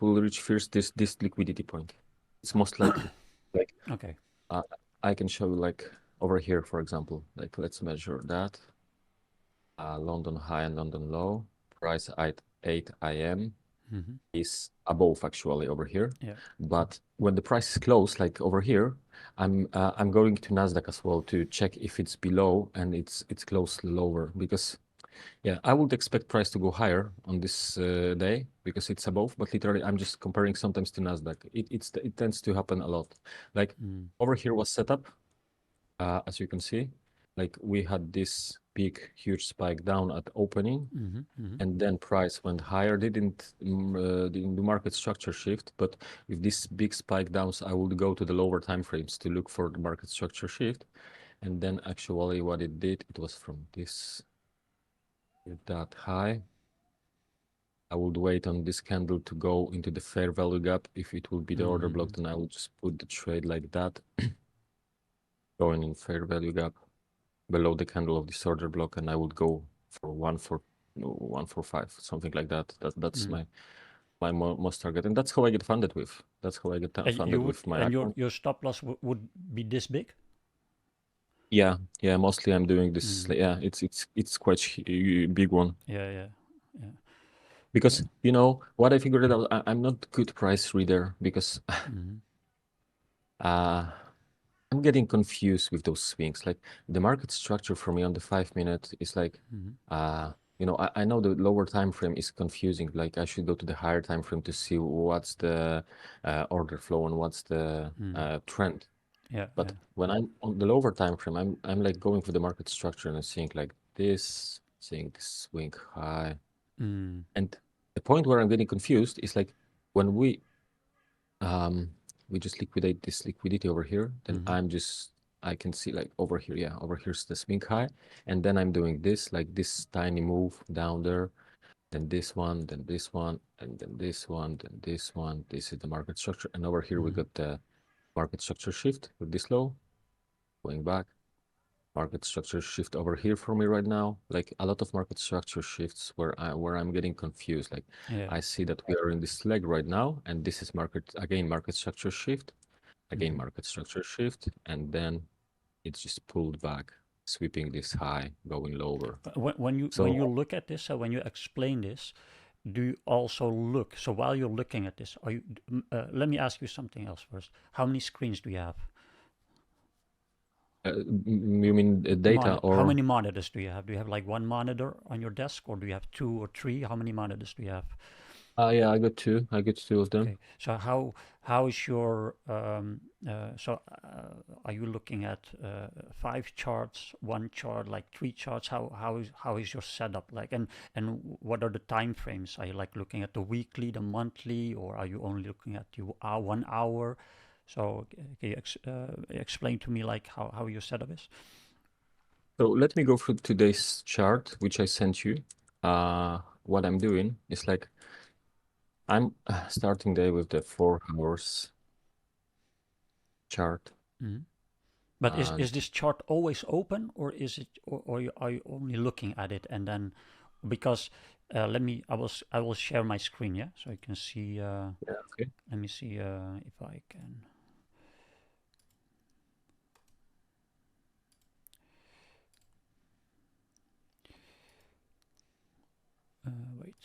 will reach first this liquidity point. It's most likely. Like Okay. I can show you like over here, for example. Like let's measure that. London high and London low. Price at 8 a.m. Mm-hmm. is above actually over here. Yeah. But when the price is close, like over here, I'm going to Nasdaq as well to check if it's below and it's close lower, because yeah, I would expect price to go higher on this day because it's above, but literally I'm just comparing sometimes to Nasdaq. It tends to happen a lot. Like over here was set up, as you can see, like we had this big huge spike down at opening, and then price went higher. Didn't the market structure shift, but with this big spike downs, I would go to the lower time frames to look for the market structure shift, and then actually what it did, it was from this that high. I would wait on this candle to go into the fair value gap. If it will be the order block, then I will just put the trade like that, going in fair value gap below the candle of this order block, and I would go for 145, something like that. That's my most target, and that's how I get funded with. That's how I get funded with my and account. your stop loss would be this big? Yeah, mostly I'm doing this. Yeah, it's quite a big one. Yeah. Because you know what I figured out, I'm not good price reader because I'm getting confused with those swings. Like the market structure for me on the 5 minute is like, you know, I know the lower time frame is confusing. Like I should go to the higher time frame to see what's the order flow and what's the trend. Yeah. But when I'm on the lower time frame, I'm like going for the market structure and seeing like this, seeing this swing high. And the point where I'm getting confused is like when we just liquidate this liquidity over here, then I can see like over here, yeah, over here's the swing high, and then I'm doing this, like this tiny move down there, then this one, then this one, and then this one, then this one. This is the market structure, and over here we got the market structure shift with this low, going back. Market structure shift over here for me right now, like a lot of market structure shifts where I'm getting confused. Like I see that we are in this leg right now, and this is market structure shift, again market structure shift, and then it's just pulled back, sweeping this high, going lower. When you look at this, when you explain this, do you also look? So while you're looking at this, are you? Let me ask you something else first. How many screens do you have? You mean data or how many monitors do you have? Do you have like one monitor on your desk, or do you have 2 or 3? How many monitors do you have? yeah, I got two of them. Okay. So how is your are you looking at 5 charts, 1 chart, like 3 charts? How is your setup like, and what are the time frames? Are you like looking at the weekly, the monthly, or are you only looking at the 1 hour? So can you explain to me like how your setup is? So let me go through today's chart, which I sent you. What I'm doing is like I'm starting day with the 4 hours chart. But is this chart always open, or is it, or are you only looking at it and then, because I will share my screen, yeah, so you can see. Yeah, okay. Let me see if I can. Wait.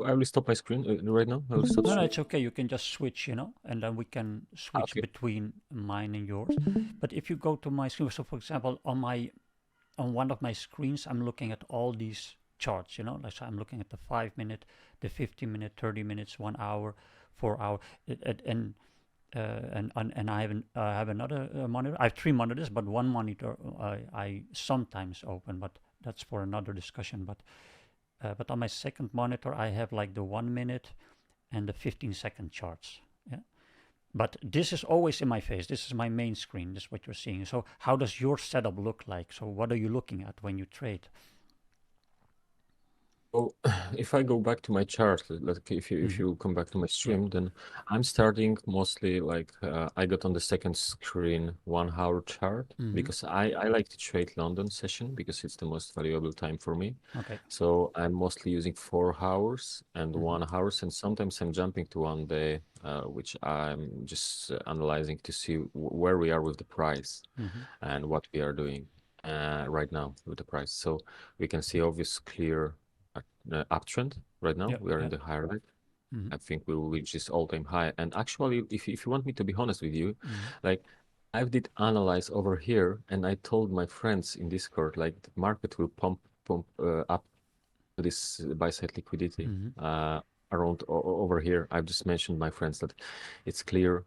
I will stop my screen right now. I will stop. No, it's okay. You can just switch, and then we can switch between mine and yours. But if you go to my screen, so for example, on one of my screens, I'm looking at all these charts, like so I'm looking at the 5 minute, the 15 minute, 30 minutes, 1 hour, 4 hour, and I have another monitor. I have 3 monitors, but one monitor I sometimes open, but that's for another discussion. But on my second monitor, I have like the 1 minute and the 15-second charts. Yeah. But this is always in my face. This is my main screen. This is what you're seeing. So how does your setup look like? So what are you looking at when you trade? So if I go back to my chart, like if you come back to my Yeah. stream, then I'm starting mostly like I got on the second screen 1 hour chart because I like to trade London session because it's the most valuable time for me. Okay. So I'm mostly using 4 hours and 1 hours, and sometimes I'm jumping to 1 day, which I'm just analyzing to see where we are with the price and what we are doing right now with the price. So we can see obvious clear uptrend right now. Yeah. We are Yeah. in the higher leg. Mm-hmm. I think we will reach this all-time high. And actually, if you want me to be honest with you, Mm-hmm. like I did analyze over here, and I told my friends in Discord, like the market will pump up to this buy side liquidity around over here. I've just mentioned my friends that it's clear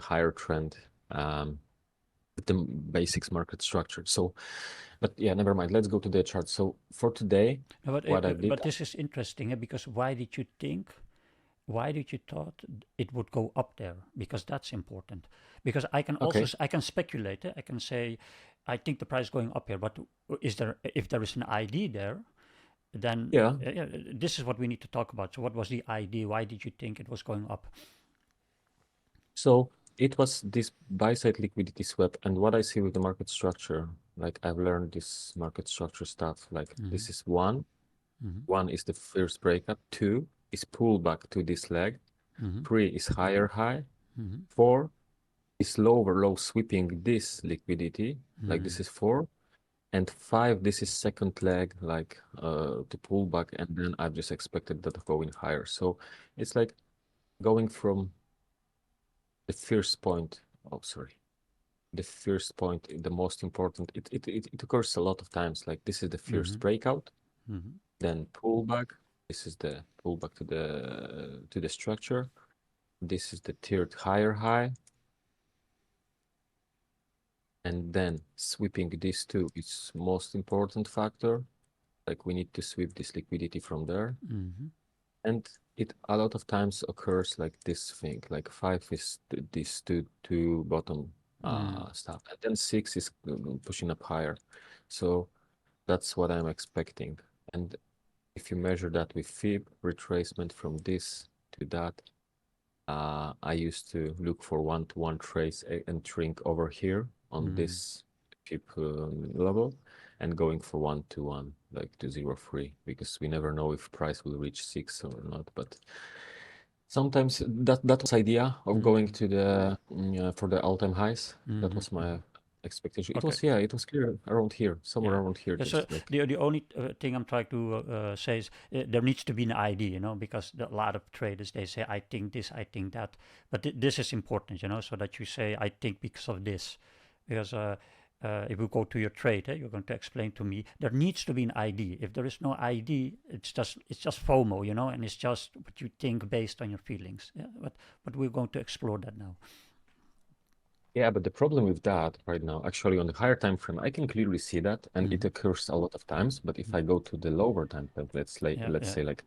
higher trend. With the basics market structure. So, but yeah, never mind. Let's go to the chart. So for today, No, what I did, but this is interesting because why did you thought it would go up there? Because that's important. Because I can also okay, I can speculate. I can say, I think the price is going up here. But is there if there is an ID there, then yeah. this is what we need to talk about. So what was the ID? Why did you think it was going up? So it was this buy side liquidity swap, and what I see with the market structure, like I've learned this market structure stuff. Like this is one. One is the first breakup. Two is pullback to this leg. Three is higher high. Four is lower low sweeping this liquidity. Like this is four. And five, this is second leg, like to pull back, and then I've just expected that going higher. So it's like going from the first point. Oh, sorry. The first point, the most important. It occurs a lot of times. Like this is the first breakout, then pullback. This is the pullback to the structure. This is the third higher high, and then sweeping these two is most important factor. Like we need to sweep this liquidity from there. And it a lot of times occurs like this thing, like five is these two bottom stuff, and then six is pushing up higher. So that's what I'm expecting. And if you measure that with fib retracement from this to that, I used to look for one-to-one trace and shrink over here on this fib level and going for one-to-one, like to 0.3, because we never know if price will reach 6 or not. But sometimes that was idea of going to the for the all-time highs. That was my expectation. It Okay. was, yeah, it was clear around here, somewhere Yeah. around here, Yeah, so just like the only thing I'm trying to say is there needs to be an ID, because a lot of traders they say I think this, I think that, but this is important, so that you say I think because of this, because if you go to your trade, you're going to explain to me there needs to be an ID. If there is no ID, it's just FOMO, and it's just what you think based on your feelings. Yeah, but we're going to explore that now. yeah, but the problem with that right now, actually on the higher time frame, I can clearly see that, and it occurs a lot of times. But if I go to the lower time frame, Yeah, let's yeah. say like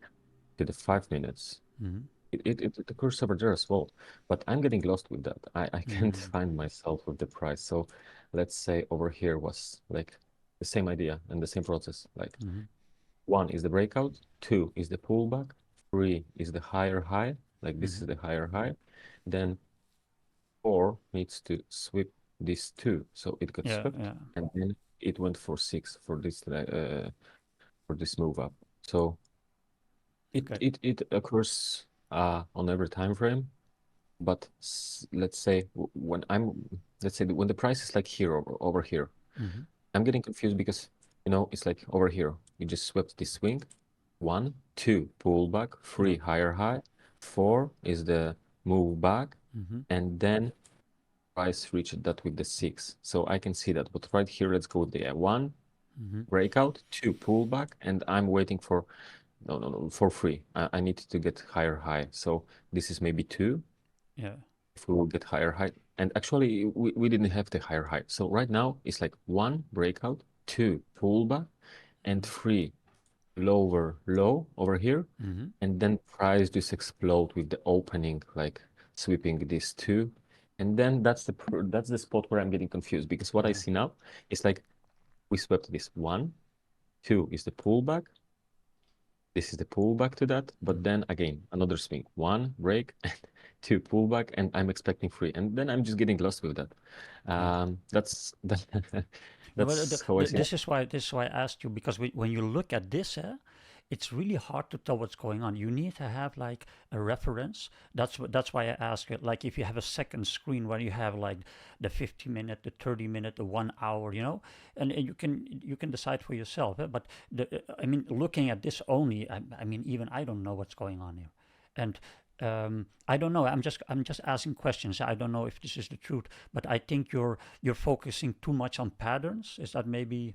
to the 5 minutes, it occurs over there as well. But I'm getting lost with that. I can't find myself with the price. So let's say over here was like the same idea and the same process. Like one is the breakout, two is the pullback, three is the higher high, like this is the higher high. Then four needs to sweep this two. So it got Yeah, swept yeah. and then it went for six for this move up. So Okay. it occurs on every time frame. But let's say let's say when the price is like here over here, I'm getting confused because it's like over here. You just swept this swing. One, two, pull back, Yeah. three, higher high, four is the move back, and then price reached that with the six. So I can see that. But right here, let's go with the one breakout, two pullback, and I'm waiting for no for free. I need to get higher high. So this is maybe two. Yeah. If we will get higher high. And actually, we didn't have the higher high. So right now, it's like one breakout, two pullback, and three lower low over here. And then price just explode with the opening, like sweeping these two. And then that's the spot where I'm getting confused because what I see now is like we swept this one, two is the pullback, this is the pullback to that, but then again, another swing, one break, and two pullback, and I'm expecting three, and then I'm just getting lost with that. That's No, but that's how I see it. this is why I asked you, because when you look at this, it's really hard to tell what's going on. You need to have like a reference. That's why I ask it. Like if you have a second screen where you have like the 50-minute, the 30-minute, the 1 hour, and you can decide for yourself. But I mean, looking at this only, I mean, even I don't know what's going on here, and I don't know. I'm just asking questions. I don't know if this is the truth, but I think you're focusing too much on patterns. Is that maybe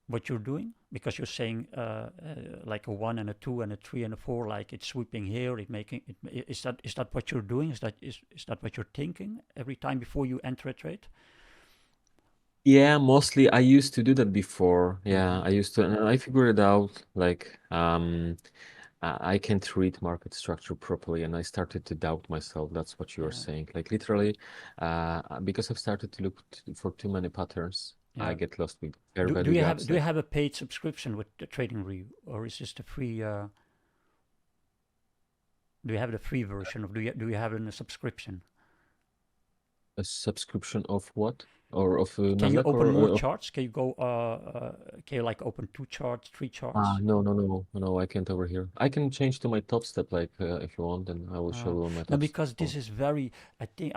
what you're doing? Because you're saying like a 1 and a 2 and a 3 and a 4, like it's sweeping here. Is that what you're doing? Is that what you're thinking every time before you enter a trade? Yeah, mostly I used to do that before. Yeah, I used to, and I figured it out like I can't read market structure properly, and I started to doubt myself. That's what you were saying. Like literally, because I've started to look for too many patterns, I get lost with fair value gaps. Do you have a paid subscription with the Trading View, or is this the free? Do you have the free version, or do you have a subscription? A subscription of what? Or of Can you Nasdaq open or more of charts? Can you go? Can you like open 2 charts, 3 charts? no, I can't over here. I can change to my top step, like if you want, and I will show you on my No, top step. because this is very. I think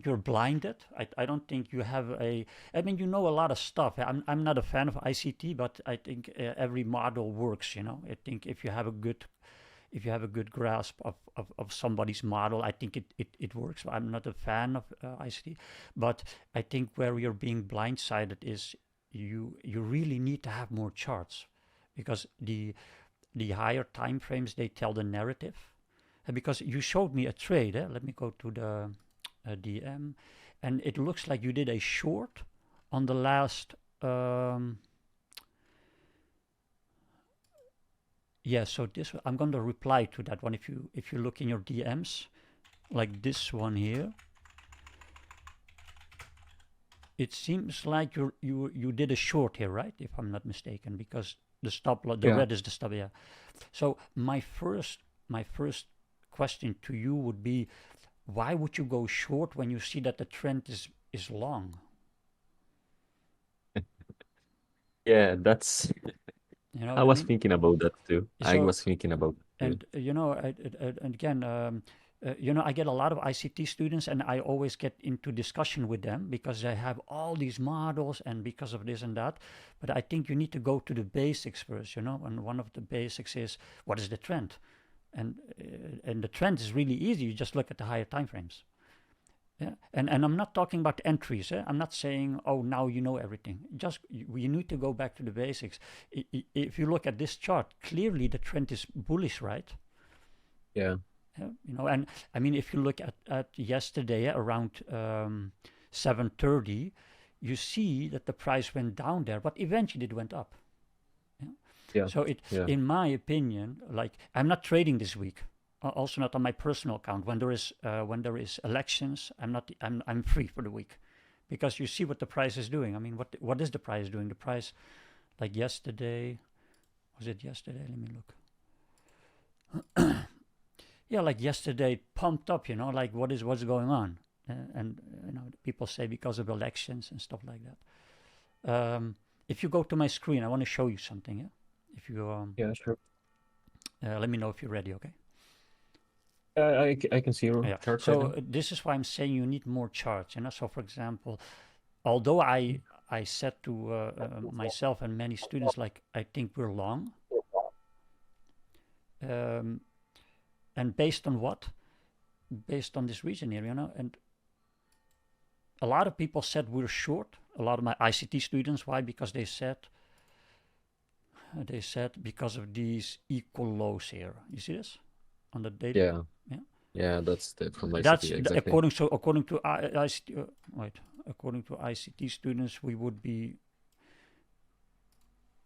you're blinded. I don't think you have a. I mean, you know a lot of stuff. I'm not a fan of ICT, but I think every model works. I think if you have a good grasp of somebody's model, I think it works. I'm not a fan of ICT, but I think where you're being blindsided is you really need to have more charts, because the higher time frames, they tell the narrative. Because you showed me a trade. Let me go to the DM, and it looks like you did a short on the last. Yeah, so this I'm going to reply to that one. If you look in your DMs, like this one here, it seems like you did a short here, right? If I'm not mistaken, because the stop loss, the red is the stop. Yeah. So my first question to you would be, why would you go short when you see that the trend is long? Yeah, that's. You know I what I was mean? thinking about that too. I So, was thinking about it too. and and again, I get a lot of ICT students, and I always get into discussion with them because they have all these models and because of this and that. But I think you need to go to the basics first, and one of the basics is, what is the trend? And the trend is really easy. You just look at the higher time frames. Yeah, and I'm not talking about entries. I'm not saying, oh, now you know everything. Just you need to go back to the basics. If you look at this chart, clearly the trend is bullish, right? Yeah. And I mean, if you look at yesterday around 7:30, you see that the price went down there, but eventually it went up. Yeah. So in my opinion, like, I'm not trading this week. Also not on my personal account. When there is elections, I'm free for the week, because you see what the price is doing. I mean, what is the price doing? The price, like yesterday, was it yesterday? Let me look. Yeah, like yesterday it pumped up. Like what's going on? And people say because of elections and stuff like that. If you go to my screen, I want to show you something. Yeah, if you Yeah, sure. let me know if you're ready. Okay. I can see your Yeah. chart right So now. this is why I'm saying you need more charts. So for example, although I said to myself and many students, like, I think we're long, and based on what? Based on this reason here, and a lot of people said we're short. A lot of my ICT students. Why? Because they said because of these equal lows here. You see this on the data? Yeah. Yeah. Yeah, that's from That's ICT, exactly. according to ICT. According to ICT students, we would be,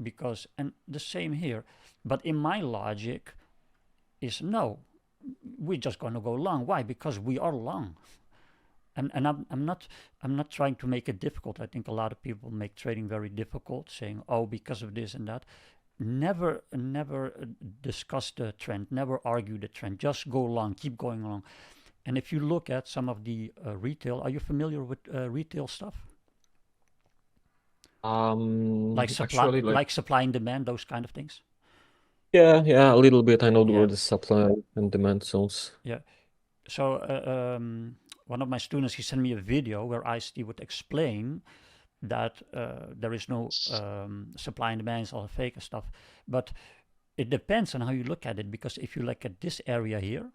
because, and the same here. But in my logic is, no, we're just going to go long. Why? Because we are long. And I'm not trying to make it difficult. I think a lot of people make trading very difficult, saying, oh, because of this and that. never discuss the trend, never argue the trend. Just go along, keep going along. And if you look at some of the retail, are you familiar with retail stuff? Actually, like, Like supply and demand, those kind of things. yeah, a little bit. I know Yeah, where the supply and demand zones. yeah. So one of my students, he sent me a video where ICT would explain that there is no supply and demand, all fake stuff. But it depends on how you look at it, because if you look at this area here,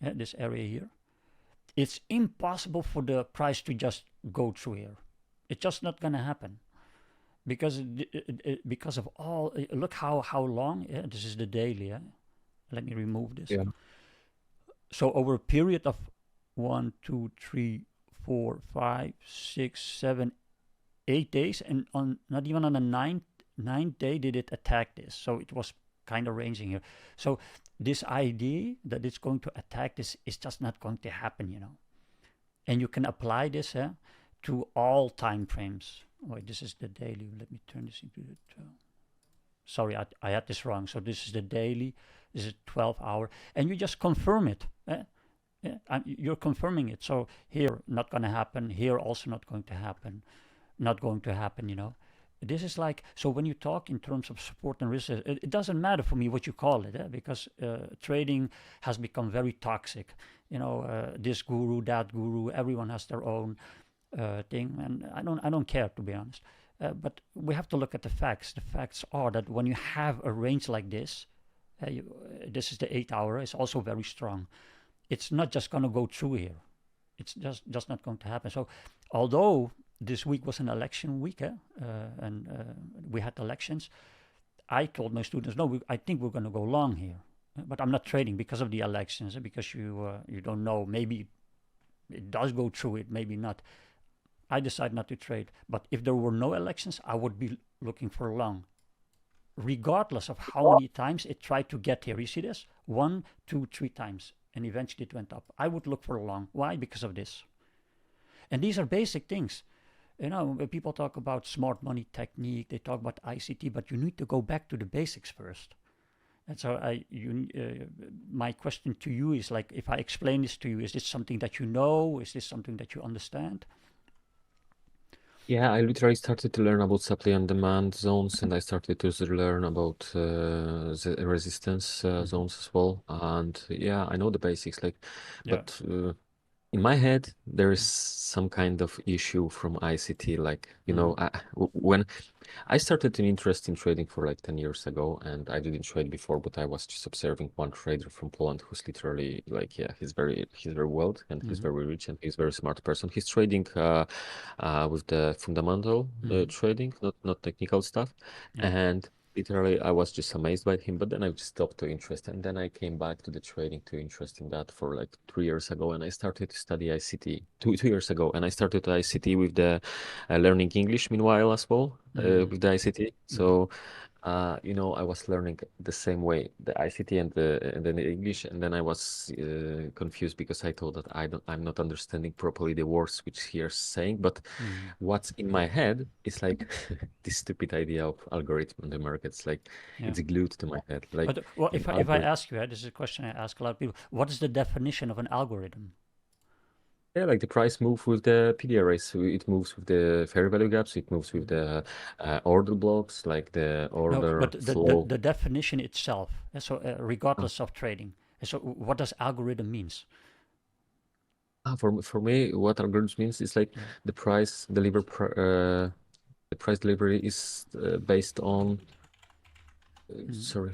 this area here, it's impossible for the price to just go through here. It's just not gonna happen because of all. Look how long. Yeah, this is the daily. Yeah? Let me remove this. Yeah. So over a period of 1, 2, 3, 4, 5, 6, 7, 8 days, and on not even on the ninth day did it attack this. So it was kind of ranging here. So this idea that it's going to attack this is just not going to happen, you know. And you can apply this to all time frames. Wait, this is the daily. Let me turn this into the 12. Sorry, I had this wrong. So this is the daily. This is 12-hour, and you just confirm it. Yeah, you're confirming it. So here, not going to happen. Here, also not going to happen. Not going to happen. You know, this is like, so when you talk in terms of support and resistance, it doesn't matter for me what you call it, because trading has become very toxic. You know, this guru, that guru, everyone has their own thing, and I don't care, to be honest. But we have to look at the facts. The facts are that when you have a range like this, this is the 8-hour, it's also very strong. It's not just going to go through here. It's just not going to happen. So although this week was an election week, and we had elections, I told my students, no, I think we're going to go long here. But I'm not trading because of the elections, because you don't know. Maybe it does go through it, maybe not. I decided not to trade. But if there were no elections, I would be looking for long, regardless of how many times it tried to get here. You see this? 1, 2, 3 times. And eventually it went up. I would look for long. Why? Because of this. And these are basic things. You know, people talk about smart money technique, they talk about ICT, but you need to go back to the basics first. And so my question to you is, like, if I explain this to you, is this something that you know? Is this something that you understand? Yeah, I literally started to learn about supply and demand zones, and I started to learn about the resistance zones as well. And yeah, I know the basics, like, Yeah. but in my head, there is some kind of issue from ICT. Like, you know, when I started an interest in trading for like 10 years ago, and I didn't trade before, but I was just observing one trader from Poland who's literally like, yeah, he's very wealthy and he's very rich and he's a very smart person. He's trading with the fundamental trading, not technical stuff. Yeah. And literally, I was just amazed by him, but then I just stopped to interest, and then I came back to the trading to interest in that for like 3 years ago, and I started to study ICT 2 years ago, and I started ICT with the learning English meanwhile as well with the ICT. So you know, I was learning the same way, the ICT and the English, and then I was confused because I thought that I'm not understanding properly the words which he is saying. But what's in my head is like this stupid idea of algorithm in the markets, like it's glued to my head. Like, But well, an if I algorithm. ask you, this is a question I ask a lot of people. What is the definition of an algorithm? Yeah, like the price move with the PDRs. So it moves with the fair value gaps. It moves with the order blocks, like the No, order but flow. the definition itself. So regardless of trading. So what does algorithm means? For me, what algorithms means is like the price deliver the price delivery is based on sorry.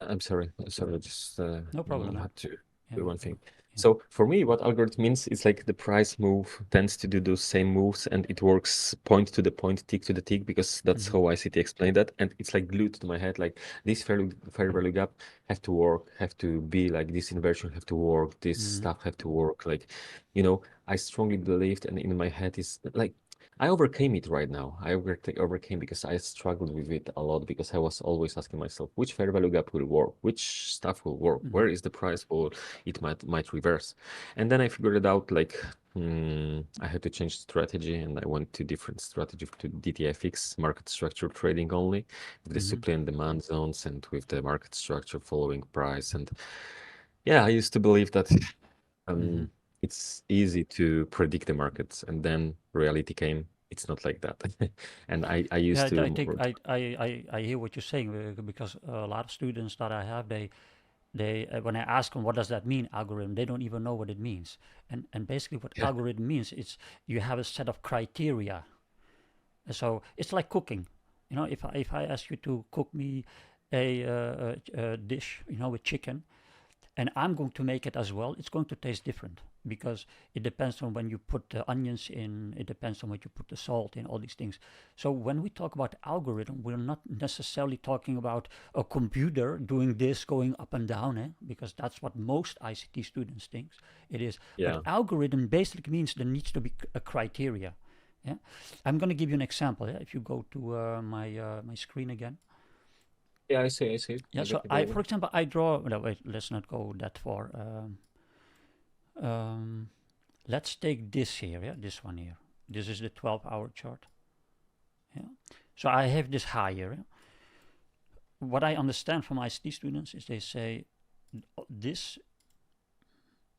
I'm sorry. Sorry, I just No problem, man. had to Yeah, do one thing. yeah. So for me, what algorithm means is like the price move tends to do those same moves, and it works point to the point, tick to the tick, because that's how ICT explained that, and it's like glued to my head. Like this fair value gap have to work, have to be like this inversion have to work, this stuff have to work. Like, you know, I strongly believed, and in my head is like I overcame it right now. I overcame because I struggled with it a lot because I was always asking myself which fair value gap will work, which stuff will work, Mm-hmm. where is the price or it might reverse. And then I figured it out like I had to change strategy and I went to different strategy to DTFX, market structure trading only, with the Mm-hmm. supply and demand zones and with the market structure following price. And yeah, I used to believe that Mm-hmm. um, it's easy to predict the markets, and then reality came. It's not like that. And I Yeah, used to I think more. I hear what you're saying because a lot of students that I have, they when I ask them what does that mean, algorithm, they don't even know what it means. And basically what Yeah, algorithm means is you have a set of criteria. So it's like cooking. You know, if I ask you to cook me a dish, you know, with chicken, and I'm going to make it as well, it's going to taste different because it depends on when you put the onions in, it depends on when you put the salt in, all these things. So when we talk about algorithm, we're not necessarily talking about a computer doing this, going up and down, because that's what most ICT students think it is. But yeah, algorithm basically means there needs to be a criteria. Yeah, I'm going to give you an example. Yeah? If you go to my screen again. yeah. I see. Yeah, I so get it I, over. for example, I draw. No, wait, let's not go that far. Um, let's take this here. Yeah, this one here. This is the 12-hour chart. Yeah. So I have this high here. Yeah? What I understand from ICT students is they say this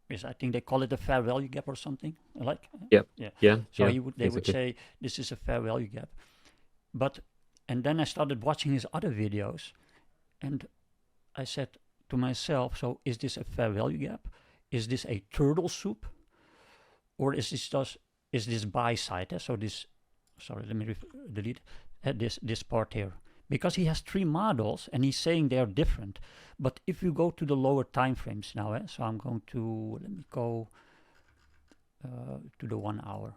is, I think they call it a fair value gap or something. Like, Yeah, yeah. yeah, So yeah. they would Exactly. say this is a fair value gap. But and then I started watching his other videos, and I said to myself, so is this a fair value gap? Is this a turtle soup? Or is this buy side? So this, sorry, let me delete this part here, because he has three models and he's saying they are different. But if you go to the lower time frames now, so I'm going to let me go to the 1 hour.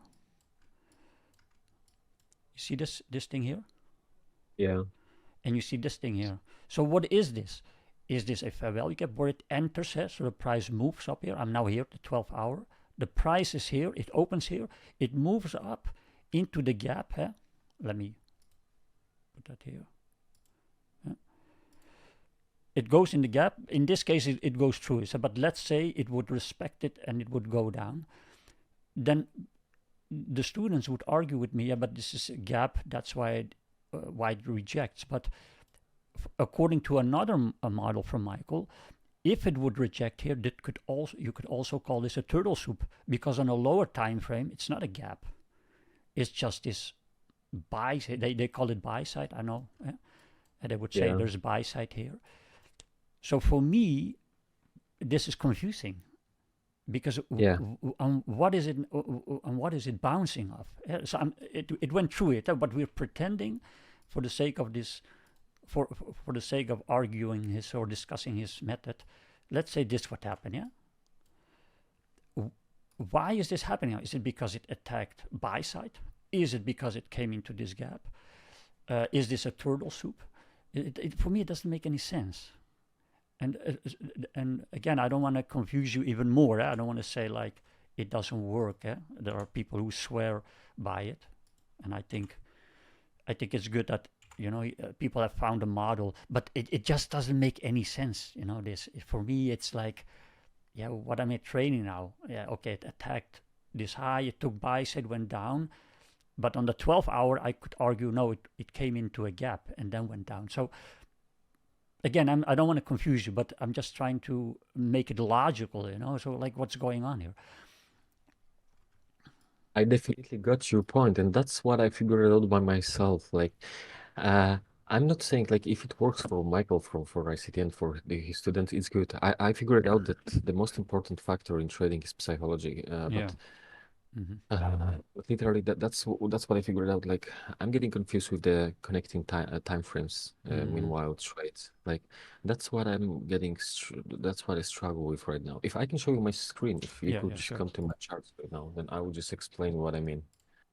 You see this thing here, Yeah, and you see this thing here. So what is this? Is this a fair value gap where it enters here? So the price moves up here. I'm now here at the 12 hour. The price is here. It opens here. It moves up into the gap. Let me put that here. It goes in the gap. In this case, it goes through it. So, but let's say it would respect it and it would go down. Then the students would argue with me, yeah, but this is a gap. That's why it rejects. But according to another model from Michael, if it would reject here, that could also you could also call this a turtle soup, because on a lower time frame, it's not a gap. It's just this buy. They call it buy side. I know, and they would say yeah, there's a buy side here. So for me, this is confusing because yeah, what is it? What is it bouncing off? So it went through it, but we're pretending, for the sake of this, for the sake of arguing his or discussing his method, let's say this what happened. Yeah. Why is this happening? Is it because it attacked buy side? Is it because it came into this gap? Is this a turtle soup? For me, it doesn't make any sense. And and again, I don't want to confuse you even more. I don't want to say like it doesn't work. There are people who swear by it, and I think it's good that people have found a model, but it just doesn't make any sense. This for me, it's like, yeah, what am I training now? Yeah, okay, it attacked this high, it took buys, it went down, but on the 12 hour, I could argue no, it came into a gap and then went down. So again, I don't want to confuse you, but I'm just trying to make it logical, So like, what's going on here? I definitely got your point, and that's what I figured out by myself. Like, uh, I'm not saying like if it works for Michael for ICT and for his students, it's good. I figured out that the most important factor in trading is psychology. Yeah. Mm-hmm. But literally, that's what I figured out. Like, I'm getting confused with the connecting time frames. Mm-hmm. Meanwhile, trades. Like, that's what I'm getting. That's what I struggle with right now. If I can show you my screen, if you Yeah, could yeah, just sure. come to my charts right now, then I will just explain what I mean.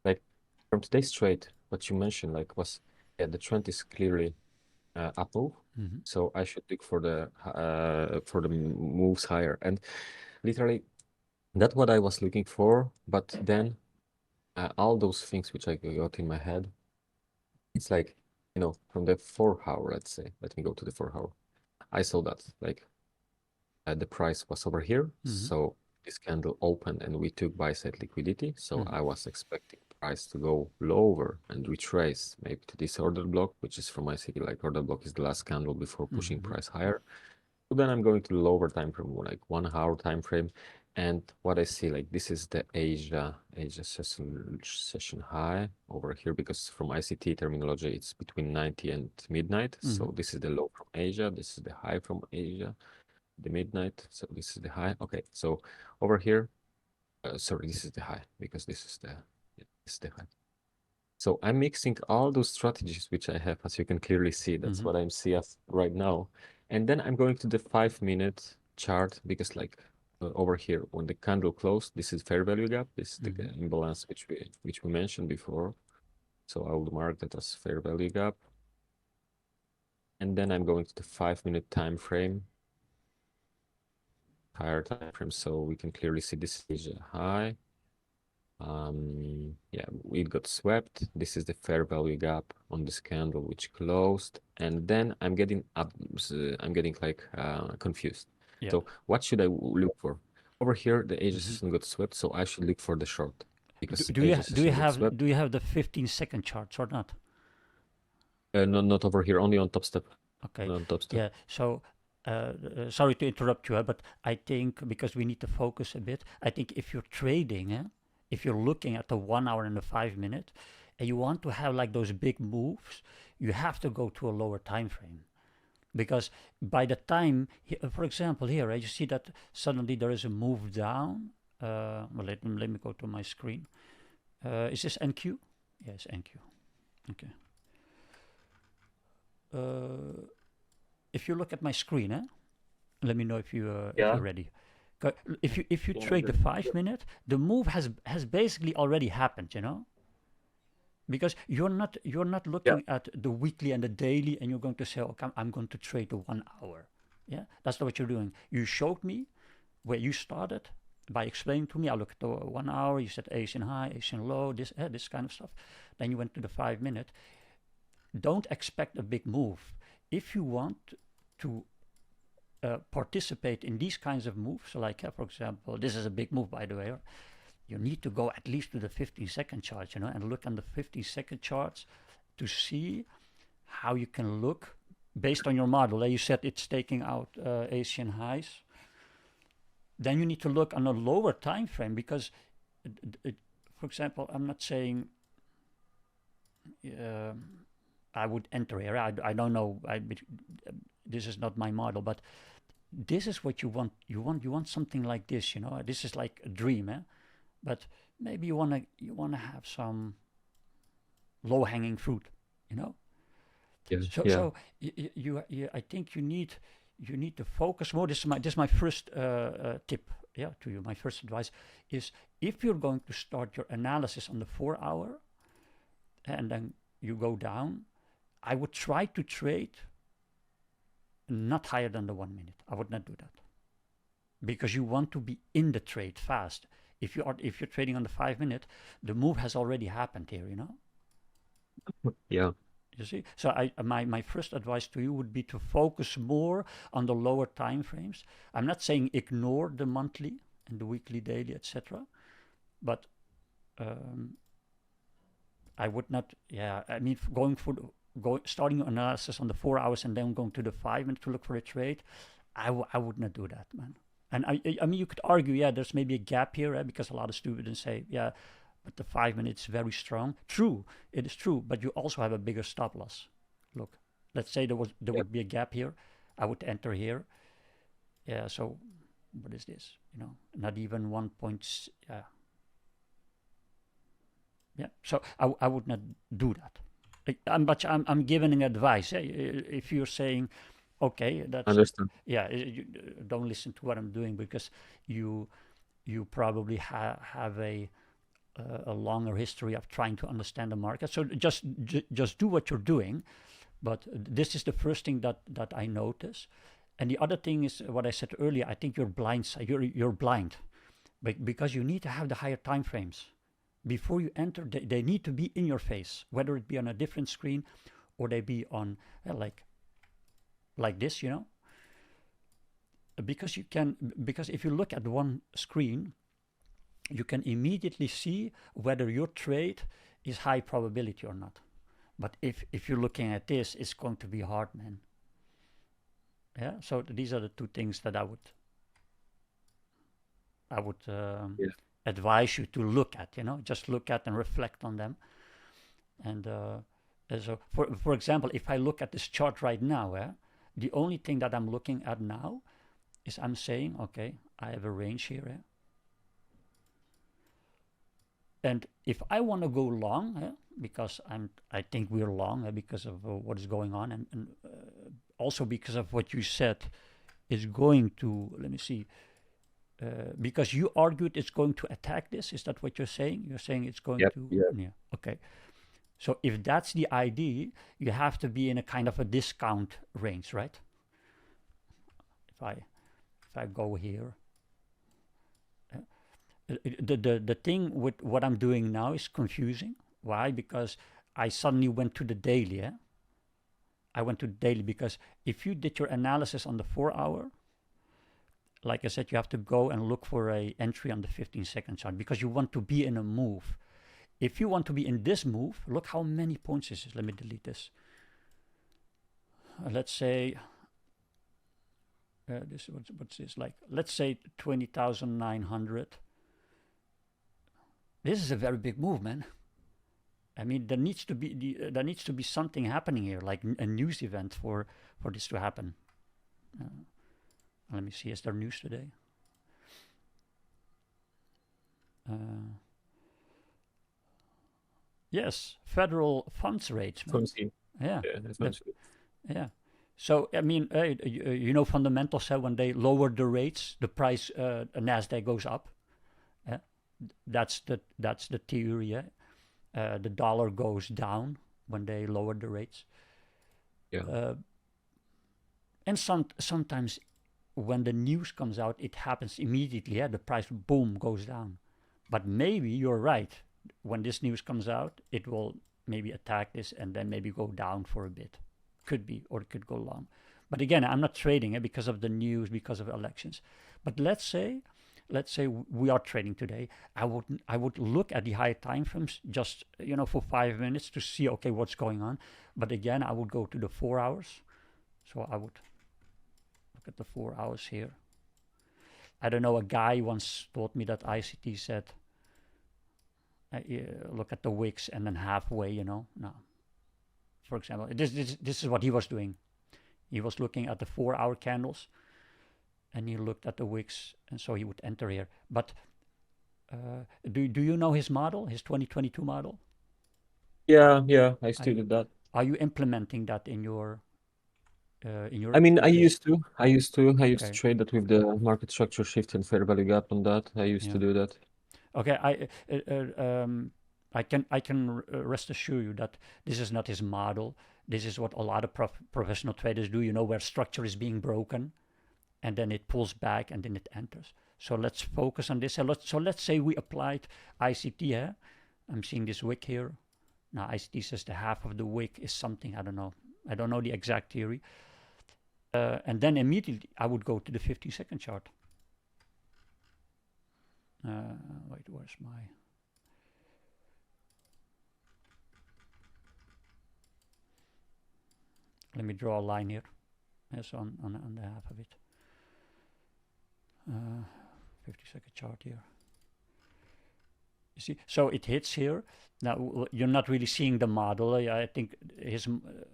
Like, from today's trade, what you mentioned, like, was yeah, the trend is clearly up move. Mm-hmm. So I should look for the moves higher, and literally that's what I was looking for. But then all those things which I got in my head, it's like, from the 4 hour, let's say, let me go to the 4 hour. I saw that like the price was over here. So this candle opened and we took buy side liquidity. So I was expecting price to go lower and retrace maybe to this order block, which is from ICT, like order block is the last candle before pushing price higher. So then I'm going to the lower time frame, like 1 hour time frame. And what I see, like this is the Asia session high over here, because from ICT terminology, it's between 90 and midnight. So this is the low from Asia. This is the high from Asia, the midnight. So this is the high. Okay, so over here, sorry, this is the high because this is the high. So I'm mixing all those strategies which I have, as you can clearly see. That's what I'm seeing right now. And then I'm going to the 5-minute chart because like over here, when the candle closed, this is fair value gap. This is the imbalance which we mentioned before. So I will mark that as fair value gap. And then I'm going to the 5-minute time frame, higher time frame. So we can clearly see this is a high. Yeah, it got swept. This is the fair value gap on this candle which closed, and then I'm getting like confused. Yeah. So what should I look for? Over here, the Asia system got swept, so I should look for the short because Do you have the 15-second charts or not? No, not over here. Only on top step. Okay. On top step. Yeah. So. Sorry to interrupt you, but I think because we need to focus a bit, I think if you're trading, if you're looking at the 1 hour and the 5 minute, and you want to have like those big moves, you have to go to a lower time frame. Because by the time, for example, here, you see that suddenly there is a move down. Well, let me go to my screen. Is this NQ? Yes, NQ. Okay. If you look at my screen, let me know if you're ready. If you trade the 5 minute, the move has basically already happened, because you're not looking at the weekly and the daily, and you're going to say, okay, I'm going to trade the 1 hour. Yeah, that's not what you're doing. You showed me where you started by explaining to me. I looked at the 1 hour. You said Asian high, Asian low, this kind of stuff. Then you went to the 5 minute. Don't expect a big move. If you want to participate in these kinds of moves, like for example, this is a big move, by the way, you need to go at least to the 15-second chart, and look on the 15-second charts to see how you can look based on your model. You said it's taking out Asian highs. Then you need to look on a lower time frame because, for example, I'm not saying I would enter here. I don't know. This is not my model, but this is what you want. You want something like this. This is like a dream, but maybe you wanna have some low-hanging fruit. Yes. So I think you need to focus more. This is my first tip. To you. My first advice is if you're going to start your analysis on the 4 hour, and then you go down, I would try to trade not higher than the 1 minute. I would not do that because you want to be in the trade fast. If you're trading on the 5 minute, the move has already happened here. Yeah. You see, so my first advice to you would be to focus more on the lower time frames. I'm not saying ignore the monthly and the weekly, daily, etc. But I would not. Yeah, I mean, starting your analysis on the 4 hours and then going to the 5 minute to look for a trade, I would not do that, man. And I mean, you could argue, there's maybe a gap here, because a lot of students say, but the 5 minutes is very strong. True, it is true, but you also have a bigger stop loss. Look, let's say there would be a gap here. I would enter here. Yeah, so what is this? Not even 1 point. Yeah, so I would not do that. But I'm giving advice. If you're saying, okay, that's Understand. you don't listen to what I'm doing because you probably have a longer history of trying to understand the market. So just do what you're doing. But this is the first thing that I notice. And the other thing is what I said earlier. I think you're blind. You're blind, because you need to have the higher time frames. before you enter, they need to be in your face, whether it be on a different screen or they be on like this, you know, because if you look at one screen, you can immediately see whether your trade is high probability or not. But if you're looking at this, it's going to be hard, man. Yeah. So these are the two things that I would advise you to look at. You know, just look at and reflect on them. And so, for example, if I look at this chart right now, the only thing that I'm looking at now is I'm saying, okay, I have a range here. And if I want to go long, because I think we're long because of what is going on, and also because of what you said is going to, let me see, because you argued it's going to attack this. Is that what you're saying? You're saying it's going to? Yeah. Okay. So if that's the idea, you have to be in a kind of a discount range, right? If I go here, the thing with what I'm doing now is confusing. Why? Because I suddenly went to the daily. I went to the daily because if you did your analysis on the 4-hour, like I said, you have to go and look for a entry on the 15-second chart because you want to be in a move. If you want to be in this move, look how many points this is. Let me delete this. Let's say, what's this like? Let's say 20,900. This is a very big move, man. I mean, there needs to be something happening here, like a news event for this to happen. Let me see. Is there news today? Yes, federal funds rates. Yeah. Yeah. So I mean, you know, fundamentals say when they lower the rates, the price, Nasdaq goes up. That's the theory. The dollar goes down when they lower the rates. Yeah. And sometimes when the news comes out, it happens immediately. The price boom goes down. But maybe you're right. When this news comes out, it will maybe attack this and then maybe go down for a bit. Could be, or it could go long. But again, I'm not trading it because of the news, because of elections. But let's say we are trading today. I would look at the high time frames just, you know, for 5 minutes to see, okay, what's going on. But again, I would go to the 4 hours. So I would look at the 4 hours here. I don't know, a guy once taught me that ICT said, look at the wicks and then halfway, you know. No. For example, this is what he was doing. He was looking at the 4-hour candles and he looked at the wicks, and so he would enter here. But do you know his model, his 2022 model? Yeah, I studied that. Are you implementing that in your I mean, I used to trade that with the market structure shift and fair value gap on that. I used to do that. Okay, I can rest assure you that this is not his model. This is what a lot of professional traders do, you know, where structure is being broken and then it pulls back and then it enters. So let's focus on this. So let's say we applied ICT here. I'm seeing this wick here. Now ICT says the half of the wick is something, I don't know. I don't know the exact theory. And then immediately I would go to the 15-second chart. Wait, where's my... Let me draw a line here. Yes, on the half of it. 50-second chart here. You see, so it hits here. Now you're not really seeing the model. I think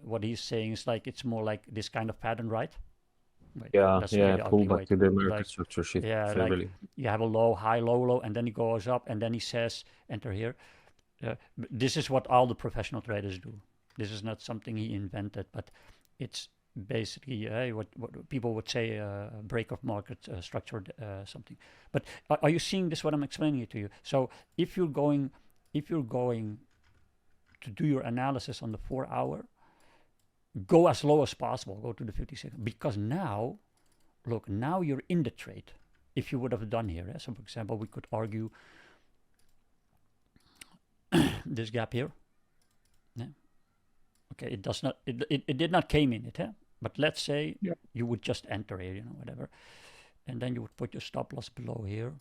what he's saying is like it's more like this kind of pattern, right? Wait, pull back to the market structure shift. Yeah, like you have a low, high, low, low, and then he goes up, and then he says, enter here. This is what all the professional traders do. This is not something he invented, but it's basically what people would say break of market structure something. But are you seeing this? What I'm explaining it to you. So if you're going to do your analysis on the 4-hour, go as low as possible. Go to the 50-second, because now, look, now you're in the trade. If you would have done here, so for example, we could argue this gap here. Yeah. Okay, it does not. It did not came in it. Yeah? But let's say you would just enter here, you know, whatever, and then you would put your stop loss below here.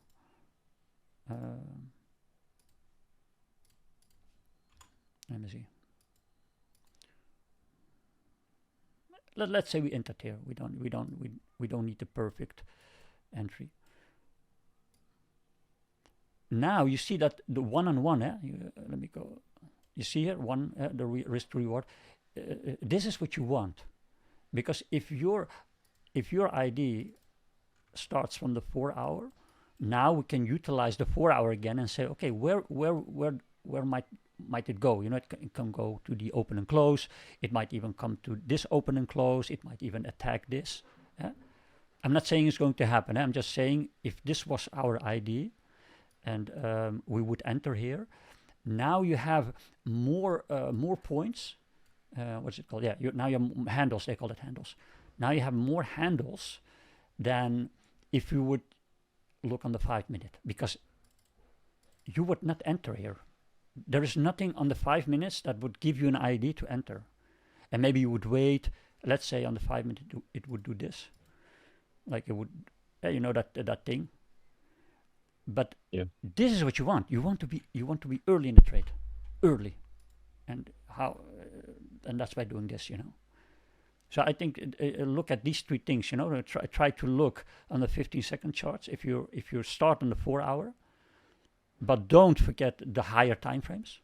Let me see. Let's say we entered here. We don't need the perfect entry. Now you see that the one-on-one. Let me go. You see here the risk to reward. This is what you want, because if your ID starts from the 4 hour, now we can utilize the 4 hour again and say, okay, where might it go? You know, it can go to the open and close. It might even come to this open and close. It might even attack this. I'm not saying it's going to happen. I'm just saying if this was our ID and we would enter here, now you have more points. What's it called? Yeah, now you have handles. They call it handles. Now you have more handles than if you would look on the 5 minute, because you would not enter here. There is nothing on the 5 minutes that would give you an ID to enter. And maybe you would wait, let's say on the 5 minute, it would do this. Like it would, you know, that thing. But this is what you want. You want to be early in the trade, early. And and that's by doing this, you know. So I think look at these 3 things, you know. Try to look on the 15-second charts if you start on the 4 hour. But don't forget the higher time frames.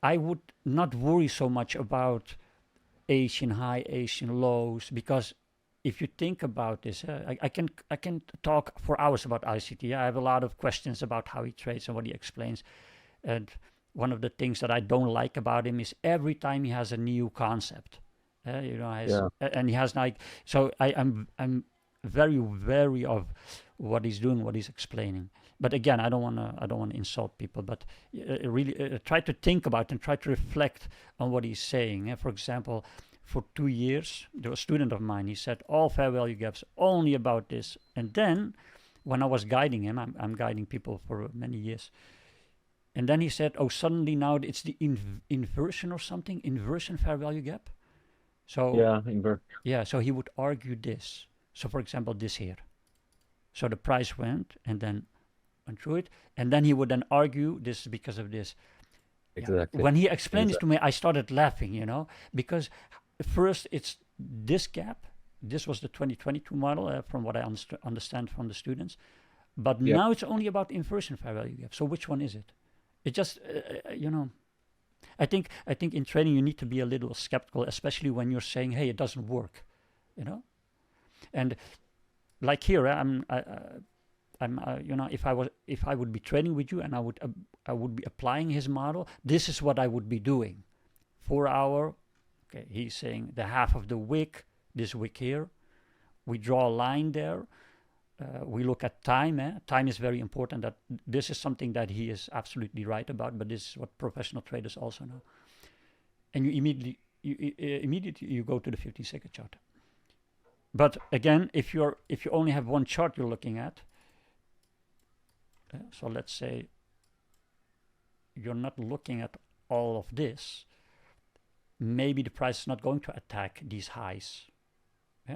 I would not worry so much about Asian high, Asian lows, because if you think about this, I can talk for hours about ICT. I have a lot of questions about how he trades and what he explains. And one of the things that I don't like about him is every time he has a new concept, you know, and he has like, so I'm very wary of what he's doing, what he's explaining. But again, I don't want to insult people, but really try to think about and try to reflect on what he's saying. For example, for 2 years, there was a student of mine. He said all fair value gaps only about this, and then when I was guiding him, I'm guiding people for many years, and then he said, oh, suddenly now it's the inversion or something, inversion fair value gap. So invert. Yeah, so he would argue this. So for example, this here. So the price went and then went through it, and then he would then argue this is because of this. Exactly. Yeah. When he explained it to me, I started laughing, you know, because first it's this gap. This was the 2022 model, from what I understand from the students. But now it's only about inversion fair value gap. So which one is it? It just, you know, I think in trading you need to be a little skeptical, especially when you're saying, hey, it doesn't work, you know. And like here, I'm you know, if I would be trading with you and I would be applying his model, this is what I would be doing. 4 hour, okay, he's saying the half of the wick, this wick here, we draw a line there. We look at time. Time is very important. That this is something that he is absolutely right about, but this is what professional traders also know. And you immediately go to the 15-second chart. But again, if you only have one chart you're looking at, so let's say you're not looking at all of this, maybe the price is not going to attack these highs.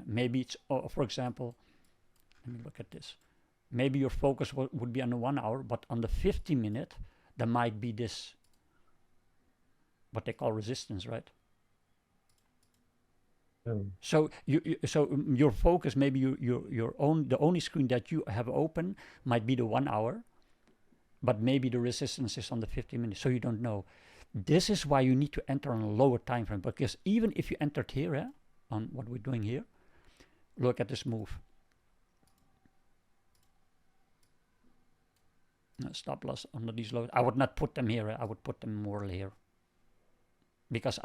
Maybe it's, for example, let me look at this. Maybe your focus would be on the 1 hour, but on the 50-minute, there might be this, what they call resistance, right? So your focus, maybe the only screen that you have open might be the 1 hour, but maybe the resistance is on the 50 minutes, so you don't know. This is why you need to enter on a lower time frame, because even if you entered here, on what we're doing here, look at this move. Stop loss under these lows. I would not put them here. I would put them more here. Because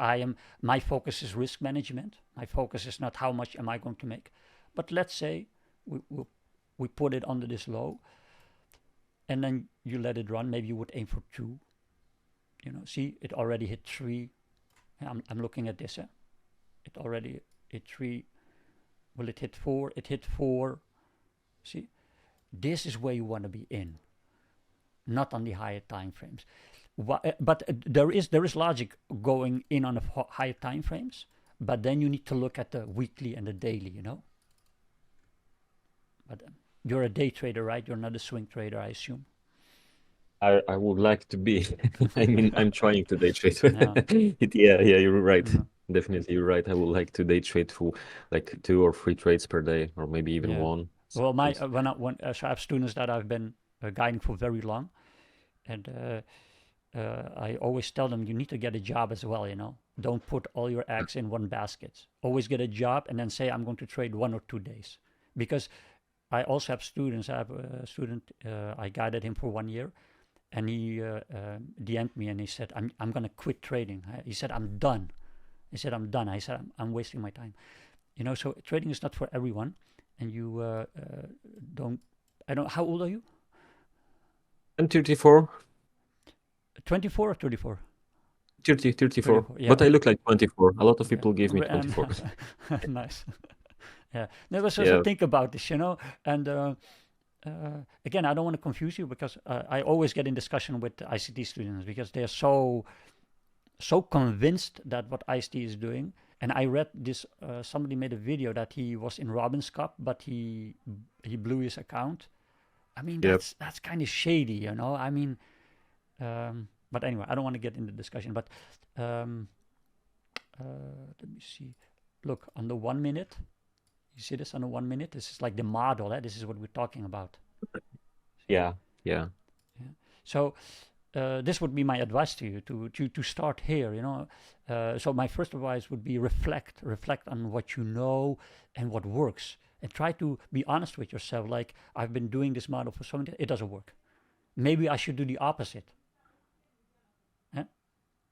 my focus is risk management. My focus is not how much am I going to make. But let's say we put it under this low, and then you let it run. Maybe you would aim for 2. You know, see, it already hit 3. I'm looking at this. It already hit 3. Will it hit 4? It hit 4. See, this is where you want to be in, not on the higher time frames. But there is logic going in on the higher time frames, but then you need to look at the weekly and the daily, you know. But you're a day trader, right? You're not a swing trader, I assume. I would like to be. I mean, I'm trying to day trade. Yeah. Yeah, you're right. Mhm. Definitely, you're right. I would like to day trade for like 2 or 3 trades per day, or maybe even Yeah. one Well, my sometimes. so I have students that I've been guiding for very long, and I always tell them you need to get a job as well. You know, don't put all your eggs in one basket. Always get a job and then say I'm going to trade 1 or 2 days, because I also have students. I have a student. I guided him for 1 year, and he DM'd me and he said I'm gonna quit trading. He said I'm done. He said I'm done. I said I'm wasting my time. You know, so trading is not for everyone, and you don't. I don't. How old are you? I'm 34, 24 or 34? 34, 34. Yeah. but I look like 24. A lot of Okay. people give me 24. Nice. Yeah. Never also Yeah, think about this, you know. And again, I don't want to confuse you, because I always get in discussion with ICT students because they're so convinced that what ICT is doing. And I read this. Somebody made a video that he was in Robin's Cup, but he blew his account. I mean, yeah, that's kind of shady, you know. I mean, but anyway, I don't want to get into discussion. But um, let me see. Look on the 1 minute. You see this on the 1 minute? This is like the model. This is what we're talking about. yeah, yeah, Yeah. So this would be my advice to you to start here. You know, so my first advice would be reflect on what you know and what works, and try to be honest with yourself. Like, I've been doing this model for so many. It doesn't work. Maybe I should do the opposite. Eh?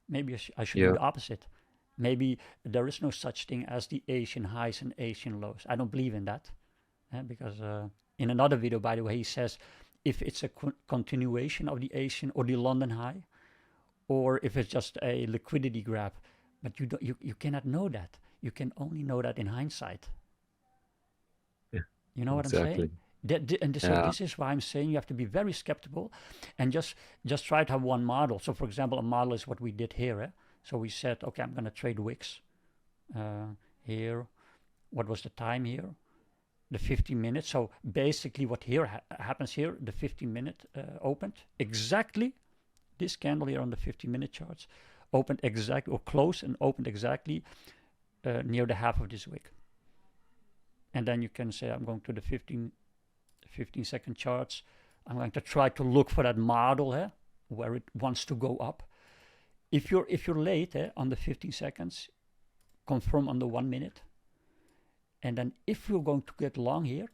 Maybe I should do yeah, the opposite. Maybe there is no such thing as the Asian highs and Asian lows. I don't believe in that, because in another video, by the way, he says if it's a continuation of the Asian or the London high, or if it's just a liquidity grab, but you cannot know that. You can only know that in hindsight. yeah, You know what I'm exactly. saying? So Yeah, this is why I'm saying you have to be very skeptical, and just try to have one model. So for example, a model is what we did here. So we said, okay, I'm going to trade wicks here. What was the time here? The 15 minutes. So basically what here happens here, the 15-minute opened exactly, this candle here on the 15-minute charts opened exactly, or closed and opened exactly near the half of this wick. And then you can say, I'm going to the 15-second charts. I'm going to try to look for that model where it wants to go up. If you're late on the 15 seconds, confirm on the 1 minute. And then if you're going to get long here,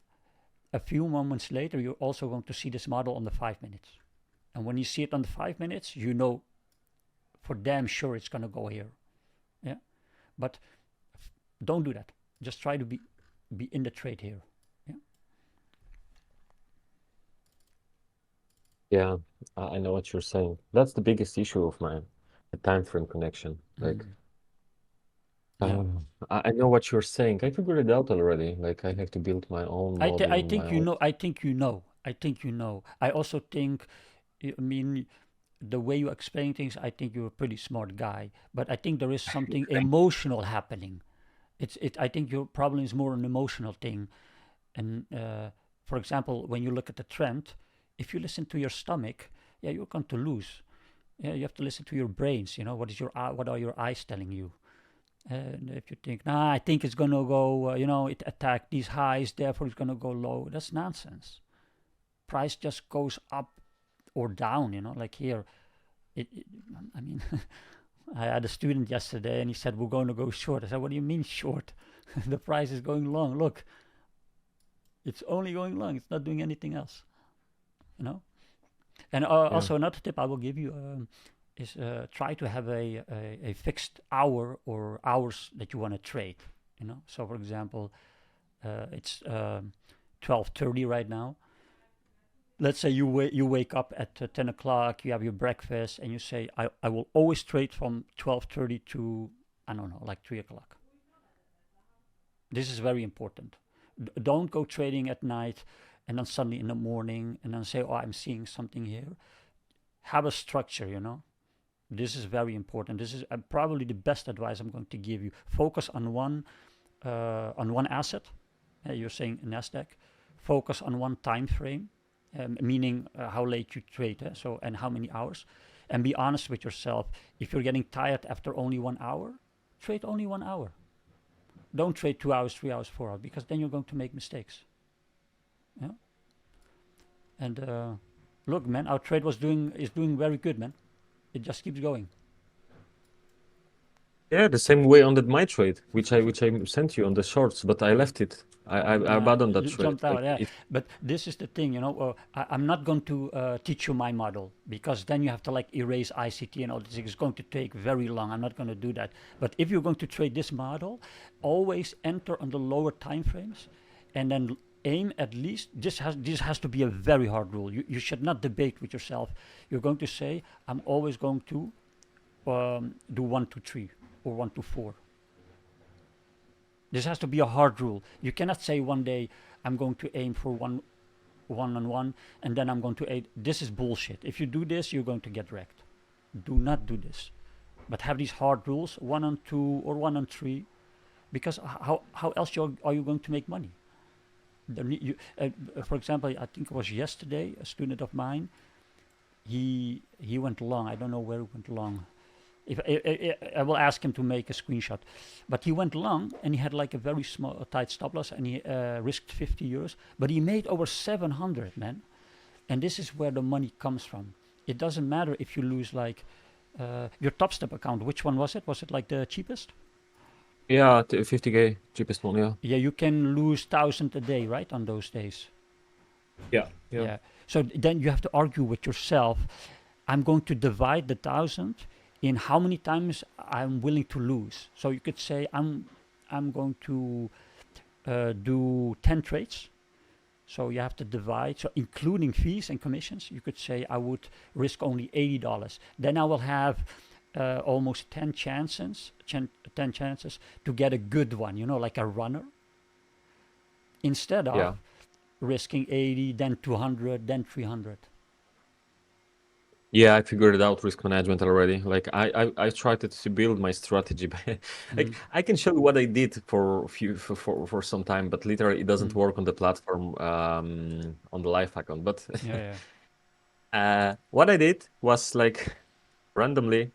a few moments later, you're also going to see this model on the 5 minutes. And when you see it on the 5 minutes, you know for damn sure it's going to go here. Yeah. But don't do that. Just try to be in the trade here. Yeah. yeah. I know what you're saying. That's the biggest issue of mine, the time frame connection. Like, Yeah. I know what you're saying. I figured it out already. Like, I have to build my own I model, my think you own. know. I think you know. I think you know. I also think, I mean, the way you explain things, I think you're a pretty smart guy. But I think there is something emotional happening. I think your problem is more an emotional thing. And for example, when you look at the trend, if you listen to your stomach, yeah, you're going to lose. Yeah, you have to listen to your brains. You know, what are your eyes telling you? And if you think, nah, I think it's gonna go, it attacked these highs, therefore it's gonna go low. That's nonsense. Price just goes up or down. You know, like here. I mean, I had a student yesterday, and he said we're going to go short. I said, what do you mean short? The price is going long. Look, it's only going long. It's not doing anything else. You know. And Yeah, also another tip I will give you is try to have a fixed hour or hours that you want to trade. You know, so for example, it's 12:30 right now. Let's say you wake up at 10 o'clock, you have your breakfast, and you say, I will always trade from 12:30 to, I don't know, like 3 o'clock. This is very important. Don't go trading at night and then suddenly in the morning and then say, oh, I'm seeing something here. Have a structure, you know. This is very important. This is probably the best advice I'm going to give you. Focus on one asset. You're saying Nasdaq. Focus on one time frame, meaning how late you trade, so and how many hours, and be honest with yourself. If you're getting tired after only 1 hour, trade only 1 hour. Don't trade 2 hours, 3 hours, 4 hours, because then you're going to make mistakes. Yeah. And look, man, our trade is doing very good, man. It just keeps going. Yeah, the same way on that my trade, which I sent you on the shorts, but I left it. I abandoned that You trade. jumped out, Like, yeah. But this is the thing, I'm not going to teach you my model, because then you have to like erase ICT and all this. It's going to take very long. I'm not going to do that. But if you're going to trade this model, always enter on the lower time frames, and then aim at least. This has to be a very hard rule. You should not debate with yourself. You're going to say, I'm always going to do 1 to 3 or 1 to 4. This has to be a hard rule. You cannot say one day I'm going to aim for one on one, and then I'm going to aim. This is bullshit. If you do this, you're going to get wrecked. Do not do this. But have these hard rules, 1 on 2 or 1 on 3, because how else are you going to make money? For example, I think it was yesterday, a student of mine, he went long. I don't know where he went long. If I will ask him to make a screenshot, but he went long and he had like a very small, tight stop loss, and he risked 50 euros, but he made over 700, man. And this is where the money comes from. It doesn't matter if you lose like your Top Step account. Which one was it? Was it like the cheapest? Yeah, 50K, cheapest one, yeah. Yeah, you can lose 1,000 a day, right, on those days. Yeah. So then you have to argue with yourself. I'm going to divide the 1,000 in how many times I'm willing to lose. So you could say I'm going to do 10 trades. So you have to divide. So including fees and commissions, you could say I would risk only $80. Then I will have almost 10 chances to get a good one, like a runner, instead of risking 80, then 200, then 300. Yeah, I figured it out, risk management already. Like I tried to build my strategy. Like I can show you what I did for for some time, but literally it doesn't work on the platform on the live account. But what I did was like randomly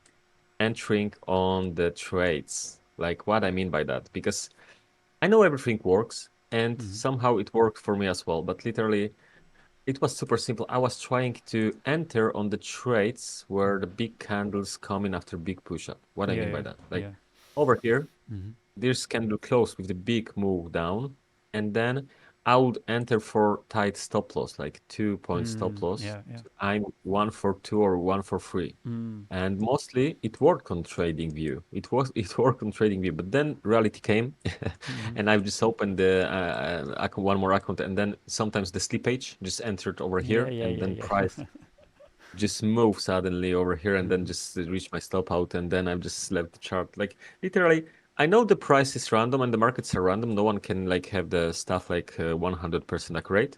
entering on the trades. Like what I mean by that, because I know everything works and somehow it worked for me as well, but literally it was super simple. I was trying to enter on the trades where the big candles come in after big push-up. What I mean by that? Like over here, this candle close with the big move down, and then I would enter for tight stop loss, like 2-point stop loss. I'm 1 for 2 or 1 for 3. And mostly it worked on TradingView. It worked on TradingView, but then reality came, and I've just opened the one more account, and then sometimes the slippage just entered over here, and then price just moved suddenly over here, and then just reached my stop out, and then I've just left the chart. Like literally, I know the price is random and the markets are random. No one can like have the stuff like 100% accurate,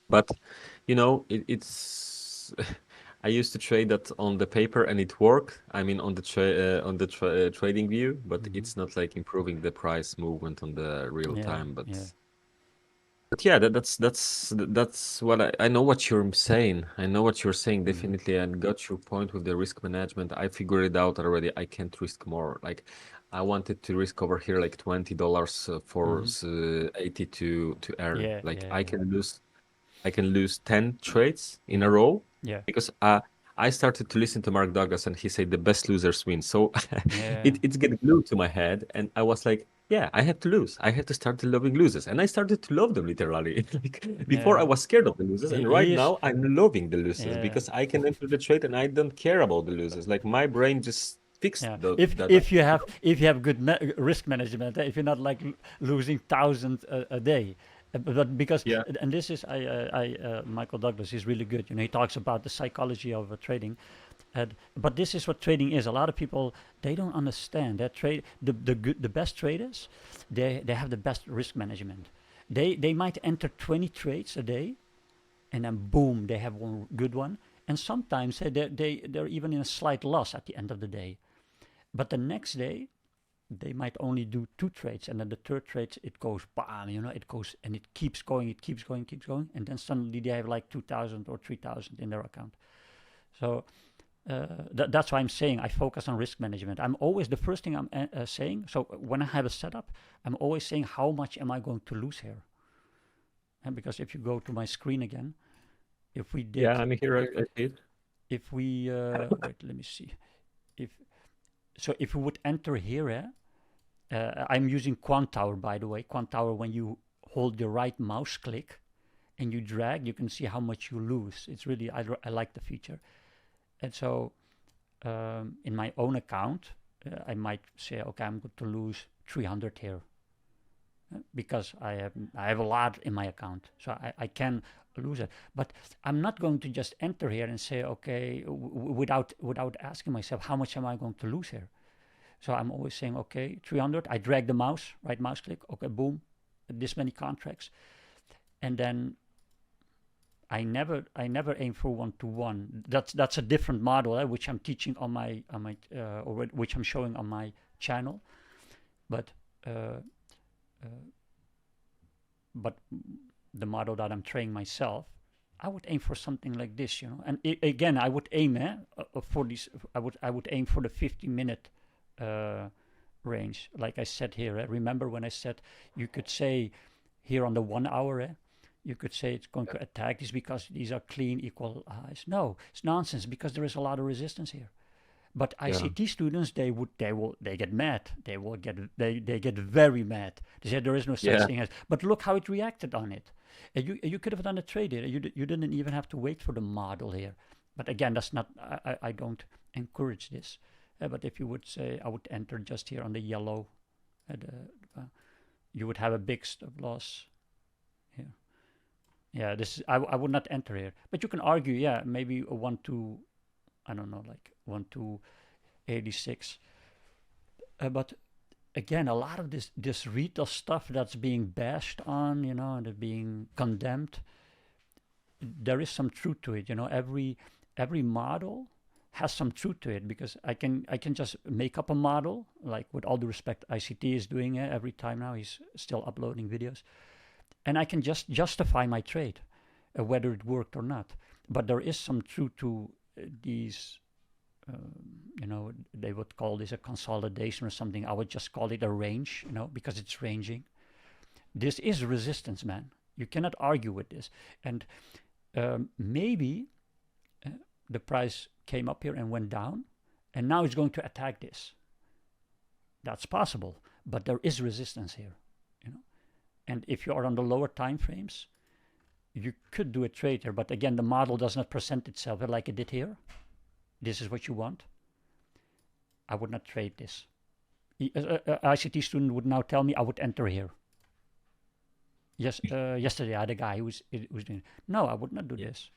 but it's. I used to trade that on the paper and it worked. I mean, on the trading view, but it's not like improving the price movement on the real time. But yeah, that's what I know what you're saying. I know what you're saying definitely, and got your point with the risk management. I figured it out already. I can't risk more. Like I wanted to risk over here like $20 for 80 to earn. I can lose 10 trades in a row. Because I started to listen to Mark Douglas and he said the best losers win. So it's get glued to my head, and I was like, yeah, I have to lose. I have to start loving losers, and I started to love them literally. Like before, I was scared of the losers, and right now I'm loving the losers because I can enter the trade and I don't care about the losers. Like my brain just fixed that. If you have good risk management, if you're not like losing thousands a day. But because and this is Michael Douglas is really good. He talks about the psychology of trading, but this is what trading is. A lot of people, they don't understand that the best traders, they have the best risk management. They might enter 20 trades a day, and then boom, they have one good one, And sometimes they're even in a slight loss at the end of the day. But the next day, they might only do 2 trades, and then the third trade, it goes bam, you know, it goes and it keeps going, it keeps going, keeps going, and then suddenly they have like 2,000 or 3,000 in their account. So that's why I'm saying I focus on risk management. I'm always, the first thing I'm saying, so when I have a setup, I'm always saying how much am I going to lose here? And because if you go to my screen again, if we did... Yeah, I'm here. If we, wait, let me see. If we would enter here, I'm using Quant Tower, by the way. Quant Tower, when you hold your right mouse click and you drag, you can see how much you lose. It's really, I like the feature. And so in my own account, I might say, okay, I'm going to lose 300 here because I have a lot in my account. So I can lose it. But I'm not going to just enter here and say, okay, without asking myself, how much am I going to lose here? So I'm always saying, okay, 300, I drag the mouse, right mouse click, okay, boom, this many contracts. And then I never aim for 1-to-1. That's a different model, which I'm teaching on my or which I'm showing on my channel. But the model that I'm training myself, I would aim for something like this, you know. And again, I would aim for these. I would aim for the 50-minute range, like I said here. Remember when I said you could say here on the 1 hour, you could say it's going to attack this because these are clean equal highs. No, it's nonsense because there is a lot of resistance here. But ICT students, they get mad. They get very mad. They say there is no such thing as. But look how it reacted on it. You could have done a trade here. You didn't even have to wait for the model here. But again, that's not. I don't encourage this. But if you would say I would enter just here on the yellow, you would have a big stop loss here. Yeah, this is, I would not enter here. But you can argue, yeah, maybe a 1 to, I don't know, like 1 to 86. But again, a lot of this retail stuff that's being bashed on, you know, and being condemned, there is some truth to it. You know, every model has some truth to it, because I can just make up a model, like with all due respect, ICT is doing it every time now. He's still uploading videos. And I can just justify my trade, whether it worked or not. But there is some truth to these, you know, they would call this a consolidation or something. I would just call it a range, you know, because it's ranging. This is resistance, man. You cannot argue with this. And maybe the price came up here and went down, and now it's going to attack this. That's possible, but there is resistance here, you know. And if you are on the lower time frames, you could do a trade here, but again, the model does not present itself like it did here. This is what you want. I would not trade this. ICT student would now tell me I would enter here. Yes, yesterday I had a guy who was doing. No, I would not do this.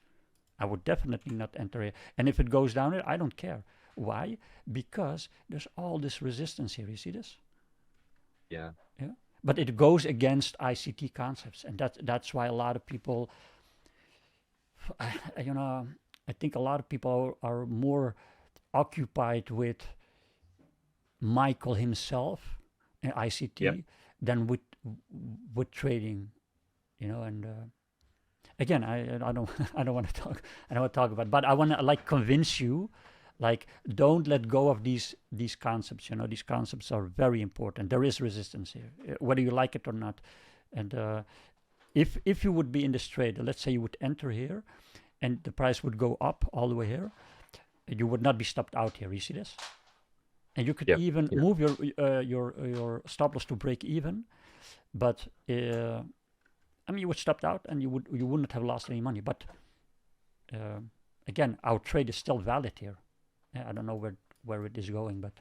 I would definitely not enter here. And if it goes down here, I don't care. Why? Because there's all this resistance here. You see this? Yeah. Yeah. But it goes against ICT concepts, and that's why a lot of people, you know, I think a lot of people are more occupied with Michael himself and ICT than with trading, you know. And again, I don't want to talk. I don't want to talk about it, but I want to like convince you, like, don't let go of these concepts. You know, these concepts are very important. There is resistance here, whether you like it or not. And if you would be in this trade, let's say you would enter here, and the price would go up all the way here, you would not be stopped out here. You see this? And you could even move your stop loss to break even, but I mean, you would stopped out, and you wouldn't have lost any money. But again, our trade is still valid here. I don't know where it is going, but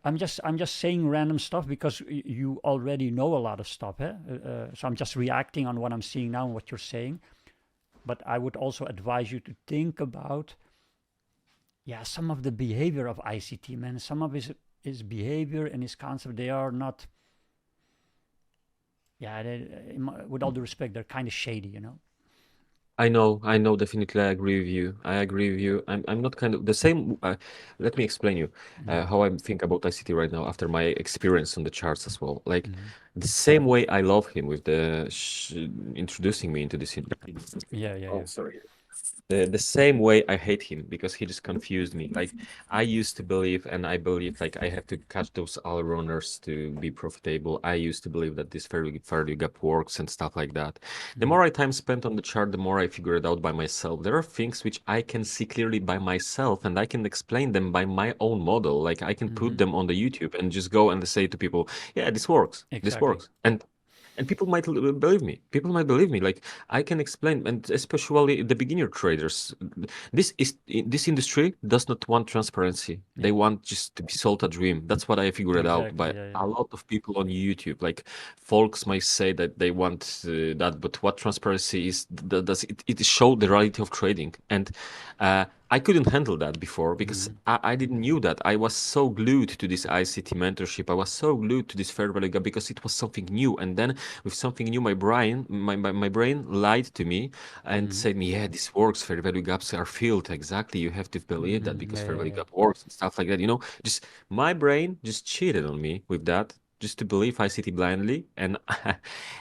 I'm just saying random stuff because you already know a lot of stuff. So I'm just reacting on what I'm seeing now and what you're saying. But I would also advise you to think about, some of the behavior of ICT, man. Some of his behavior and his concept, they are not. With all due respect, they're kind of shady, you know. I know, definitely. I agree with you. I agree with you. I'm not kind of the same. Let me explain you Mm-hmm. how I think about ICT right now after my experience on the charts as well. Like Mm-hmm. the same way I love him with the introducing me into this. Yeah, yeah, Oh, yeah. sorry. The same way I hate him because he just confused me. Like I used to believe, and I believe like I have to catch those all runners to be profitable. I used to believe that this fairly gap works and stuff like that. The Mm-hmm. more I time spent on the chart, the more I figure it out by myself. There are things which I can see clearly by myself, and I can explain them by my own model. Like I can put Mm-hmm. them on the YouTube and just go and say to people, "Yeah, this works. This Exactly. works." And people might believe me. People might believe me. Like I can explain, and especially the beginner traders. This industry does not want transparency. They Yeah. want just to be sold a dream. That's what I figured out Exactly. by Yeah, yeah. a lot of people on YouTube. Like folks might say that they want that, but what transparency is, does it show the reality of trading? And I couldn't handle that before because Mm-hmm. I didn't knew that. I was so glued to this ICT mentorship. I was so glued to this fair value gap because it was something new. And then with something new, my brain lied to me and Mm-hmm. said me, yeah, this works. Fair value gaps are filled. Exactly. You have to believe that Mm-hmm. because Yeah, fair yeah, value yeah. gap works and stuff like that. You know, just my brain just cheated on me with that. Just to believe ICT blindly, and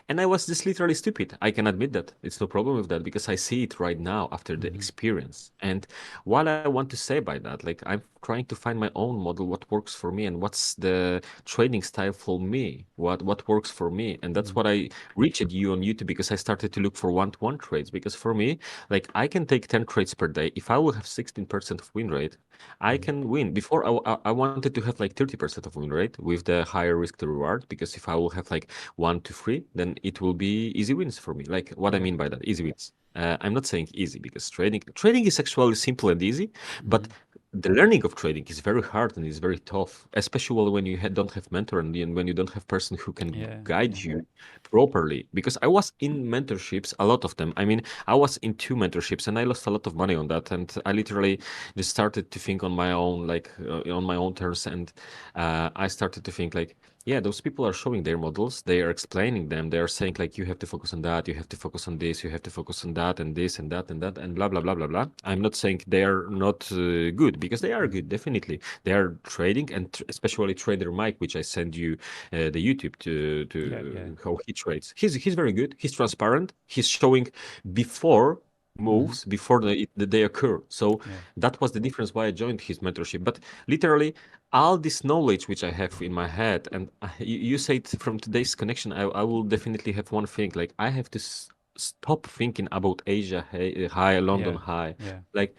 and I was just literally stupid. I can admit that. It's no problem with that because I see it right now after the Mm-hmm. experience. And what I want to say by that, like I'm trying to find my own model, what works for me, and what's the trading style for me, what works for me. And that's Mm-hmm. what I reached you on YouTube because I started to look for one-to-one trades. Because for me, like I can take 10 trades per day. If I will have 16% of win rate, I Mm-hmm. can win. Before I wanted to have like 30% of win rate with the higher risk to reward because if I will have like 1 to 3, then it will be easy wins for me. Like what I Yeah. mean by that, easy wins. I'm not saying easy because trading is actually simple and easy, Mm-hmm. but the learning of trading is very hard and is very tough, especially when you don't have mentor and when you don't have person who can Yeah. guide Yeah. you properly. Because I was in mentorships, a lot of them. I mean, I was in 2 mentorships and I lost a lot of money on that. And I literally just started to think on my own, like on my own terms. And I started to think like, yeah, those people are showing their models. They are explaining them. They are saying like, you have to focus on that. You have to focus on this. You have to focus on that and this and that and that and blah blah blah blah blah. I'm not saying they are not good because they are Mm-hmm. good. Definitely, they are trading and especially Trader Mike, which I send you the YouTube Yeah. Yeah. to how he trades. He's very good. He's transparent. He's showing before Mm-hmm. moves before they occur. So Yeah. that was the difference why I joined his mentorship. But literally, all this knowledge which I have in my head, and you said from today's connection, I will definitely have one thing. Like I have to stop thinking about Asia high, London Yeah. high. Yeah. Like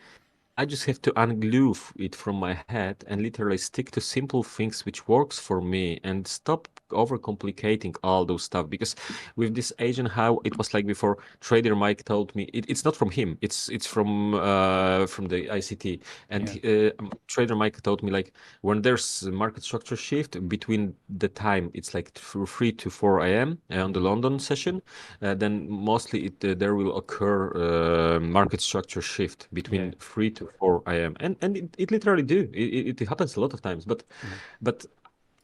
I just have to unglue it from my head and literally stick to simple things which works for me and stop overcomplicating all those stuff because with this agent how it was like before trader Mike told me it's not from him it's from the ICT and Yeah. trader Mike told me like when there's a market structure shift between the time it's like 3 to 4 a.m. On the Mm-hmm. London session then mostly there will occur market structure shift Yeah. between 3 to 4 a.m. And it literally do. It happens a lot of times. Yeah. But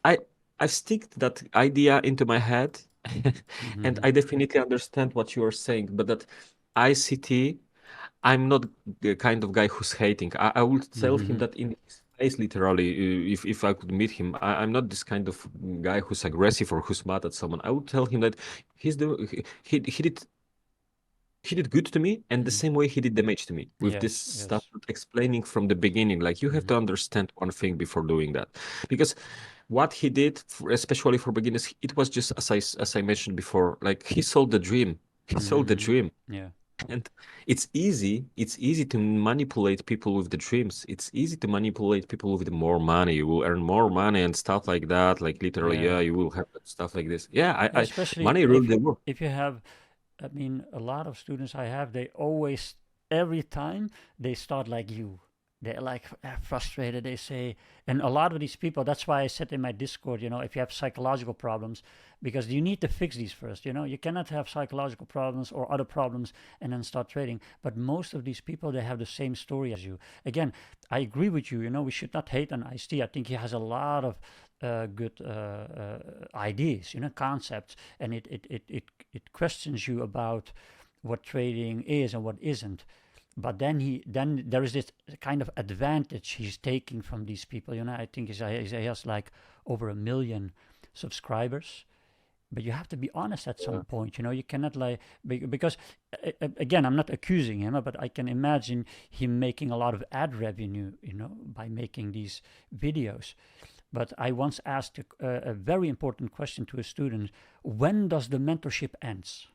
I I stick that idea into my head and Mm-hmm. I definitely understand what you are saying, but that ICT, I'm not the kind of guy who's hating. I would tell him Mm-hmm. that in his face, literally, if I could meet him, I'm not this kind of guy who's aggressive or who's mad at someone. I would tell him that he did good to me and the Mm-hmm. same way he did damage to me with this Yes. stuff Yes. explaining from the beginning like you have Mm-hmm. to understand one thing before doing that because what he did especially for beginners it was just as I mentioned before like he sold the dream. He sold the Mm-hmm. dream Yeah. and it's easy to manipulate people with the dreams. It's easy to manipulate people with more money. You will earn more money and stuff like that, like literally, Yeah. yeah, you will have stuff like this. Yeah, Yeah. I Especially money really they work. if you have, I mean, a lot of students I have, they always, every time they start like you. They're like frustrated. They say, and a lot of these people, that's why I said in my Discord, if you have psychological problems, because you need to fix these first. You cannot have psychological problems or other problems and then start trading. But most of these people, they have the same story as you. Again, I agree with you. We should not hate on ICT. I think he has a lot of good ideas, concepts, and it questions you about what trading is and what isn't. But then there is this kind of advantage he's taking from these people. I think he has like over 1 million subscribers. But you have to be honest at some point. You cannot like, because again, I'm not accusing him, but I can imagine him making a lot of ad revenue, by making these videos. But I once asked a very important question to a student: when does the mentorship ends?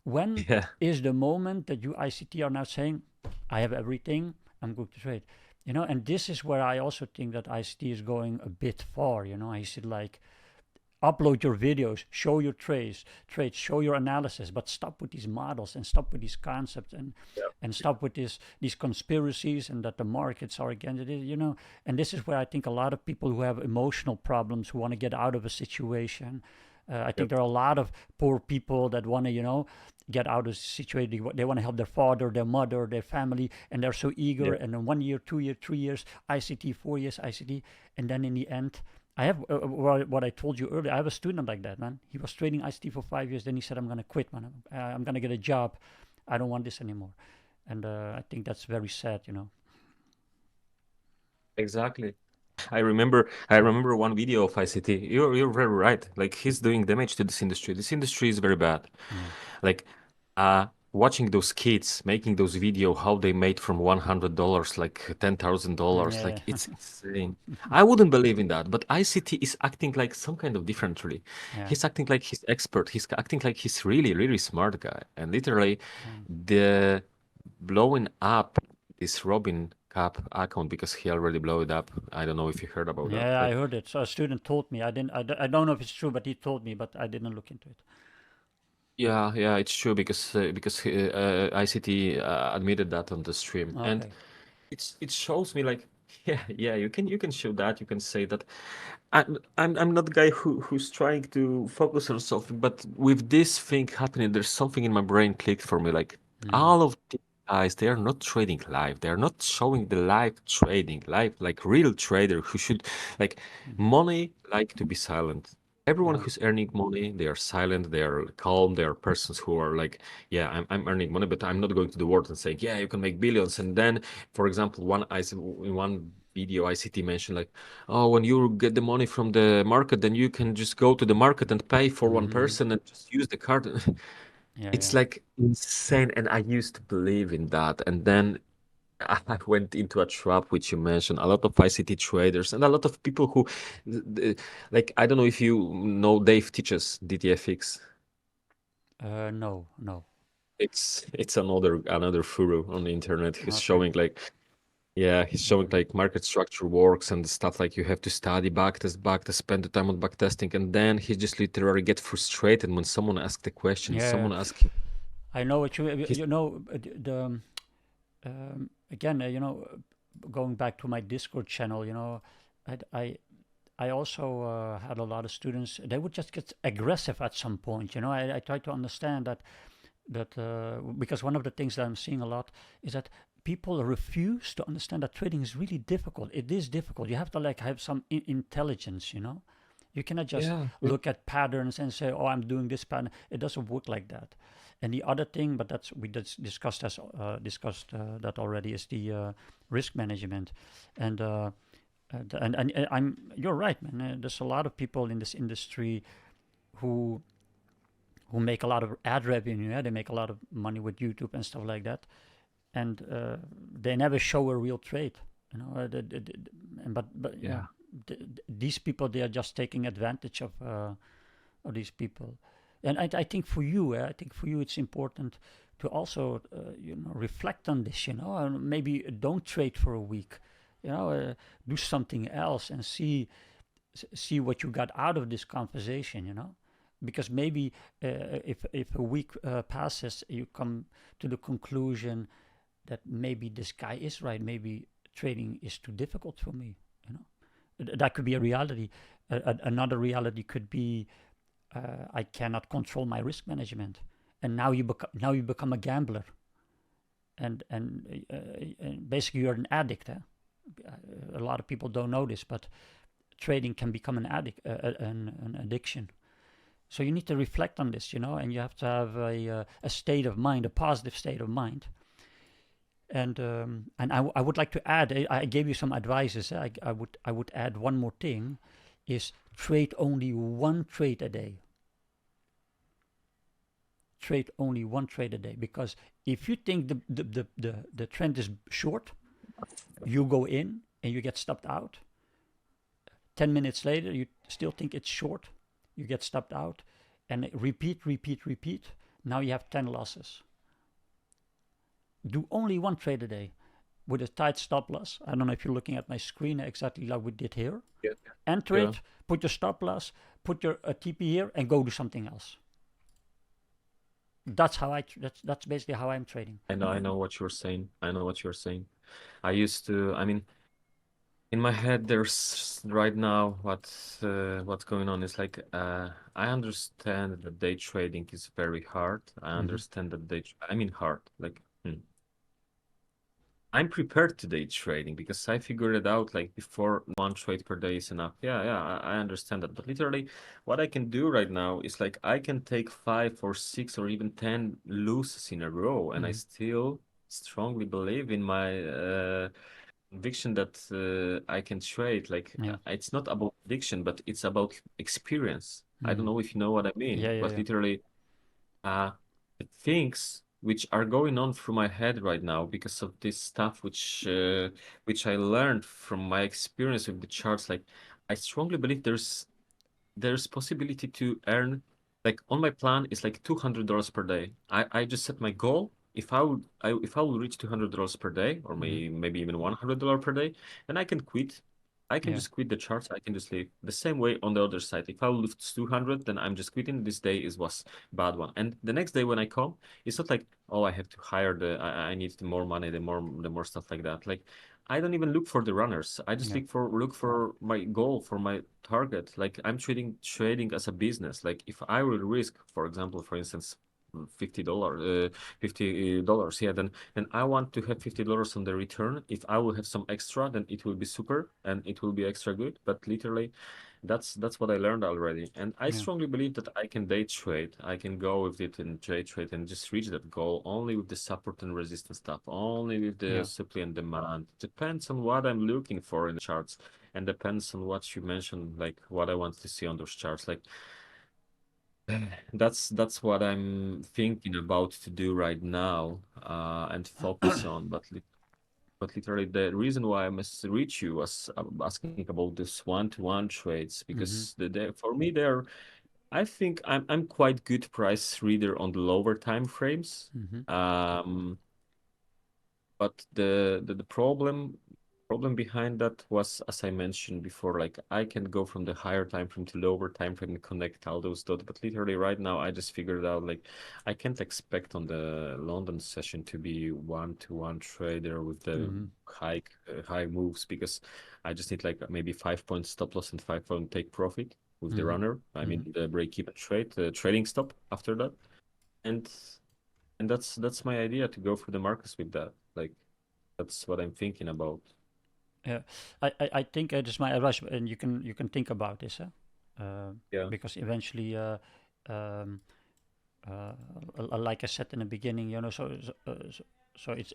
When Yeah. is the moment that you ICT are now saying, I have everything, I'm good to trade? And this is where I also think that ICT is going a bit far. I said, like, upload your videos, show your trades, show your analysis, but stop with these models and stop with these concepts and stop with these conspiracies and that the markets are against it. And this is where I think a lot of people who have emotional problems, who want to get out of a situation. I think there are a lot of poor people that want to, get out of the situation. They want to help their father, their mother, their family, and they're so eager. And then 1 year, 2 year, 3 years, ICT, 4 years, ICT. And then in the end, I have what I told you earlier. I have a student like that, man. He was trading ICT for 5 years. Then he said, I'm going to quit, man. I'm going to get a job. I don't want this anymore. And I think that's very sad, Exactly. I remember one video of ICT. You're very right. Like he's doing damage to this industry. This industry is very bad. Yeah. Like watching those kids making those video how they made from $100 like $10,000, Yeah. like it's insane. I wouldn't believe in that, but ICT is acting like some kind of differently. Yeah. He's acting like he's expert. He's acting like he's really, really smart guy. And literally the blowing up this Robin Cap account because he already blew it up. I don't know if you heard about that. Yeah, I Like heard it. So a student told me. I don't know if it's true, but he told me, but I didn't look into it. yeah, it's true because ICT admitted that on the stream, and Okay. it shows me like yeah, you can show that, you can say that. I'm not the guy who's trying to focus on something, but with this thing happening, there's something in my brain clicked for me. Like Mm. all of these guys, they are not trading live. They are not showing the live trading, live like real trader who should like Mm. money like to be silent. Everyone Yeah. who's earning money, they are silent, they are calm, they are persons who are like, yeah, I'm earning money, but I'm not going to the world and saying, yeah, you can make billions. And then, for example, in one video ICT mentioned like, oh, when you get the money from the market, then you can just go to the market and pay for one Mm-hmm. person and just use the card. Yeah. It's Yeah. like insane. And I used to believe in that. And then I went into a trap which you mentioned. A lot of ICT traders and a lot of people who, like, I don't know if you know Dave teaches DTFX. No. No. It's another furu on the internet. He's Okay. showing like yeah, he's showing Mm. like market structure works and stuff like you have to study backtest, spend the time on backtesting, and then he just literally get frustrated when someone asks the question. Yeah. Someone asks him, I know what you he's the again going back to my Discord channel. I I I also had a lot of students. They would just get aggressive at some point. I try to understand that because one of the things that I'm seeing a lot is that people refuse to understand that trading is really difficult. It is difficult. You have to like have some intelligence. You cannot just yeah, look at patterns and say, "Oh, I'm doing this pattern." It doesn't work like that. And the other thing, but we discussed that already, is the risk management, and and you're right, man. There's a lot of people in this industry who make a lot of ad revenue. Yeah? They make a lot of money with YouTube and stuff like that, and they never show a real trade. But yeah, these people, they are just taking advantage of these people. And I think for you, it's important to also reflect on this. And maybe don't trade for a week. Do something else and see what you got out of this conversation. Because maybe if a week passes, you come to the conclusion that maybe this guy is right. Maybe trading is too difficult for me. That could be a reality. Another reality could be I cannot control my risk management, and now you become a gambler, and basically you're an addict. A lot of people don't know this, but trading can become an addict, an addiction. So you need to reflect on this, and you have to have a state of mind, a positive state of mind. And I would like to add, I gave you some advices. I would add one more thing, is trade only one trade a day. Trade only one trade a day, because if you think the trend is short, you go in and you get stopped out. 10 minutes later, you still think it's short, you get stopped out, and repeat. Now you have 10 losses. Do only one trade a day with a tight stop loss. I don't know if you're looking at my screen exactly like we did here. Yeah. Enter it, put your stop loss, put your TP here, and go do something else. That's how that's basically how I'm trading. I know what you're saying. I used to, I mean, in my head, there's right now what's going on is like I understand that day trading is very hard. I understand that hard. Like I'm prepared to day trading because I figured it out like before one trade per day is enough. Yeah, I understand that. But literally, what I can do right now is like I can take 5 or 6 or even 10 losses in a row, and I still strongly believe in my conviction that I can trade. Like it's not about addiction, but it's about experience. I don't know if you know what I mean, but literally, the things which are going on through my head right now because of this stuff which I learned from my experience with the charts. Like I strongly believe there's possibility to earn, like on my plan is like $200 per day. I just set my goal. If I will reach $200 per day, or maybe even $100 per day, then I can quit. I can just quit the charts. I can just leave. The same way on the other side. If I will lose 200, then I'm just quitting. This day was bad one. And the next day when I come, it's not like, oh, I have to hire I need the more money, the more stuff like that. Like I don't even look for the runners. I just look for my goal, for my target. Like I'm trading as a business. Like if I will risk, for example, for instance, $50, yeah, then I want to have $50 on the return. If I will have some extra, then it will be super and it will be extra good. But literally, that's what I learned already. And I strongly believe that I can day trade. I can go with it in day trade and just reach that goal only with the support and resistance stuff, only with the supply and demand. Depends on what I'm looking for in the charts, and depends on what you mentioned, like what I want to see on those charts. Like that's what I'm thinking about to do right now, and focus on. But literally, the reason why I must reach you was asking about this one-to-one trades, because for me they're, I think I'm quite good price reader on the lower time frames. But the problem behind that was, as I mentioned before, like I can go from the higher time frame to lower time frame and connect all those dots. But literally right now, I just figured out like I can't expect on the London session to be one-to-one trader with the high moves, because I just need like maybe 5 point stop loss and 5 point take profit with the runner. I mean the break-even trade, the trading stop after that, and that's my idea, to go through the markets with that. Like that's what I'm thinking about. Yeah, I think it is my advice, and you can think about this, Yeah. because eventually, um, like I said in the beginning, so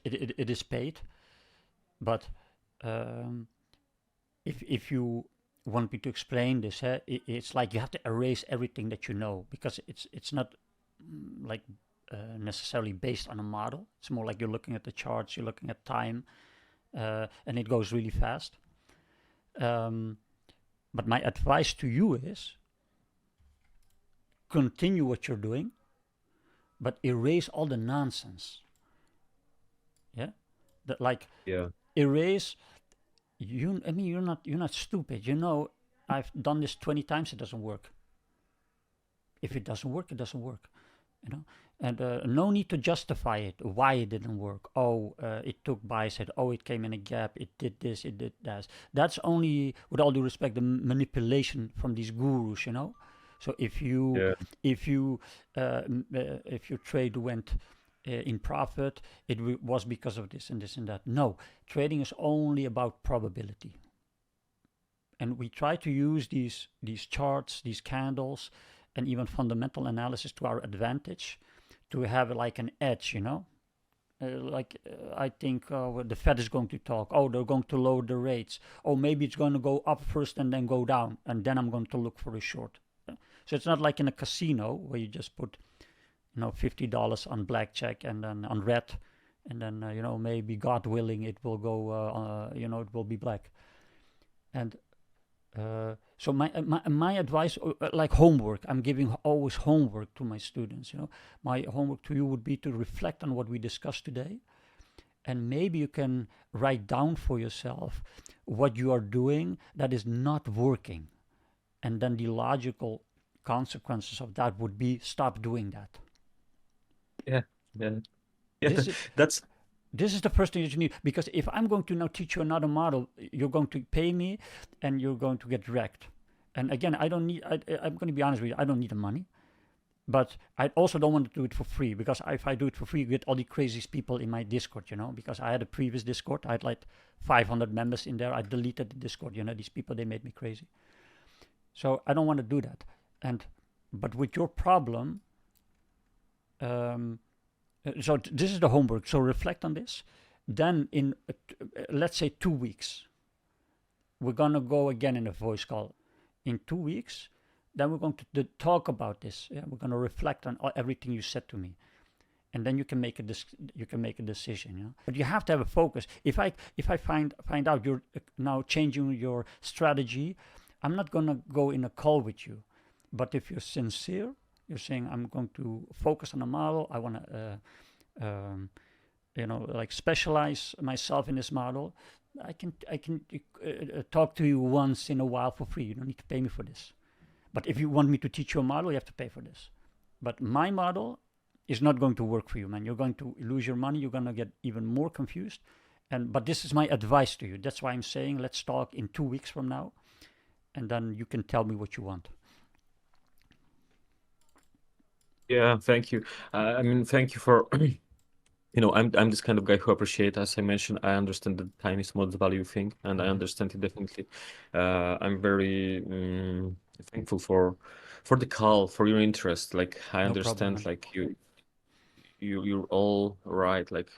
it is paid, but um, if you want me to explain this, it's like you have to erase everything that you know, because it's not like necessarily based on a model. It's more like you're looking at the charts, you're looking at time, and it goes really fast. But my advice to you is continue what you're doing, but erase all the nonsense. Yeah, that like erase. I mean, you're not stupid. You know, I've done this 20 times. It doesn't work. If it doesn't work, it doesn't work. You know, and no need to justify it, why it didn't work. Oh, it took buys, oh, it came in a gap, it did this, it did that. That's only, with all due respect, the manipulation from these gurus, you know. So if your trade went in profit, it was because of this and this and that. No, trading is only about probability, and we try to use these charts, these candles, and even fundamental analysis to our advantage, to have like an edge, you know. I think the Fed is going to talk. Oh, they're going to lower the rates. Oh, maybe it's going to go up first and then go down, and then I'm going to look for a short. So it's not like in a casino where you just put, you know, $50 on blackjack and then on red, and then you know, maybe God willing it will go. You know, it will be black. And so my advice, like homework, I'm giving always homework to my students. You know, my homework to you would be to reflect on what we discussed today, and maybe you can write down for yourself what you are doing that is not working, and then the logical consequences of that would be stop doing that. Yeah, yeah, This is that's this is the first thing that you need, because if I'm going to now teach you another model, you're going to pay me and you're going to get wrecked. And again, I don't need. I'm going to be honest with you. I don't need the money, but I also don't want to do it for free, because if I do it for free, you get all the craziest people in my Discord. You know, because I had a previous Discord, I had like 500 members in there. I deleted the Discord. You know, these people, they made me crazy. So I don't want to do that. But with your problem, so this is the homework. So reflect on this. Then in let's say 2 weeks, we're gonna go again in a voice call. In 2 weeks, then we're going to talk about this. Yeah? We're gonna reflect on everything you said to me, and then you can make a decision. You know, but you have to have a focus. If I find out you're now changing your strategy, I'm not gonna go in a call with you. But if you're sincere, you're saying, I'm going to focus on a model. I want to, you know, like specialize myself in this model. I can talk to you once in a while for free. You don't need to pay me for this. But if you want me to teach you a model, you have to pay for this. But my model is not going to work for you, man. You're going to lose your money. You're going to get even more confused. But this is my advice to you. That's why I'm saying let's talk in 2 weeks from now, and then you can tell me what you want. yeah. Thank you. I mean, thank you for I'm this kind of guy who appreciate, as I mentioned, I understand the time is most value thing, and I understand it definitely. I'm very thankful for the call, for your interest. Like I No problem, understand, man. like you're all right. Like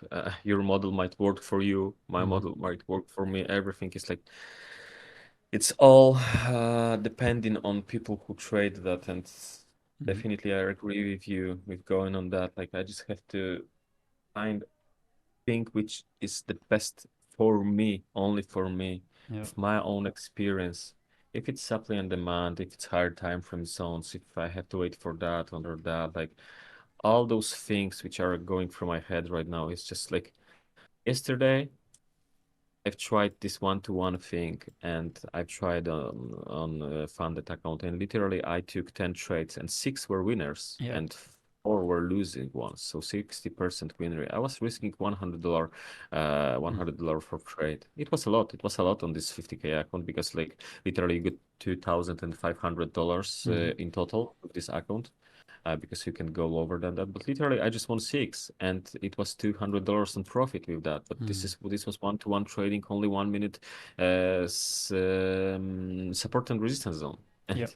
your model might work for you, my model might work for me. Everything is like it's all depending on people who trade that, and definitely I agree with you with going on that. Like I just have to find thing which is the best for me, only for me, Yeah. of my own experience. If it's supply and demand, if it's higher time frame zones, if I have to wait for that or that, like all those things which are going through my head right now, it's just like yesterday I've tried this one-to-one thing, and I've tried on a funded account, and literally I took 10 trades, and 6 were winners, Yeah. and 4 were losing ones, so 60% win rate. I was risking $100, $100 for trade. It was a lot. It was a lot on this 50K account, because like literally you get $2,500 in total with this account. Because you can go over than that. But literally, I just won 6, and it was $200 in profit with that. But this was one-to-one trading, only 1 minute support and resistance zone. Yeah.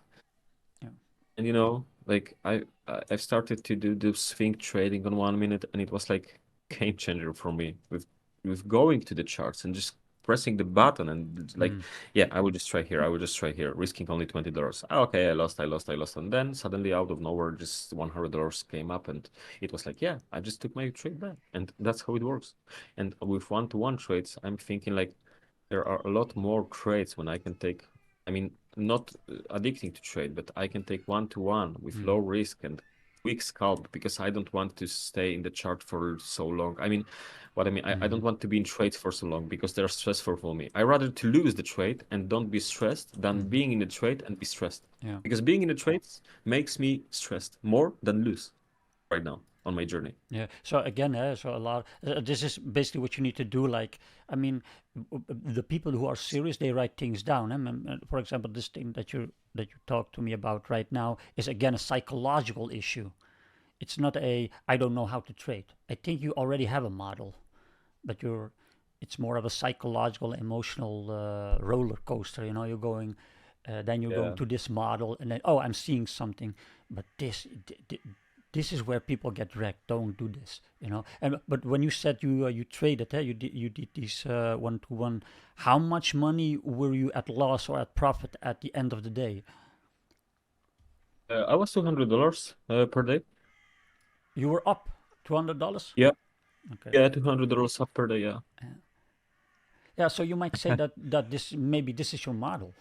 And Yeah. and like I've started to do this swing trading on 1 minute, and it was like game changer for me with going to the charts and just pressing the button and like, yeah, I will just try here. I will just try here, risking only $20. Okay, I lost. And then suddenly out of nowhere, just $100 came up, and it was like, yeah, I just took my trade back. And that's how it works. And with one-to-one trades, I'm thinking like there are a lot more trades when I can take, I mean, not addicting to trade, but I can take one-to-one with low risk and quick scalp, because I don't want to stay in the chart for so long. I mean, I don't want to be in trades for so long, because they're stressful for me. I rather to lose the trade and don't be stressed than being in the trade and be stressed. Yeah. Because being in the trades makes me stressed more than lose right now on my journey. Yeah. So again, so a lot. This is basically what you need to do. Like, I mean, the people who are serious, they write things down. For example, this thing that you talk to me about right now is again a psychological issue. It's not a I don't know how to trade. I think you already have a model, but it's more of a psychological, emotional roller coaster. You know, you're going Then you're going to this model, and then, oh, I'm seeing something, but this is where people get wrecked. Don't do this, you know. And but when you said you traded, you did these 1-to-1. How much money were you at loss or at profit at the end of the day? I was $200 per day. You were up $200. Yeah. Okay. Yeah, $200 up per day. Yeah. Yeah. So you might say that this is your model,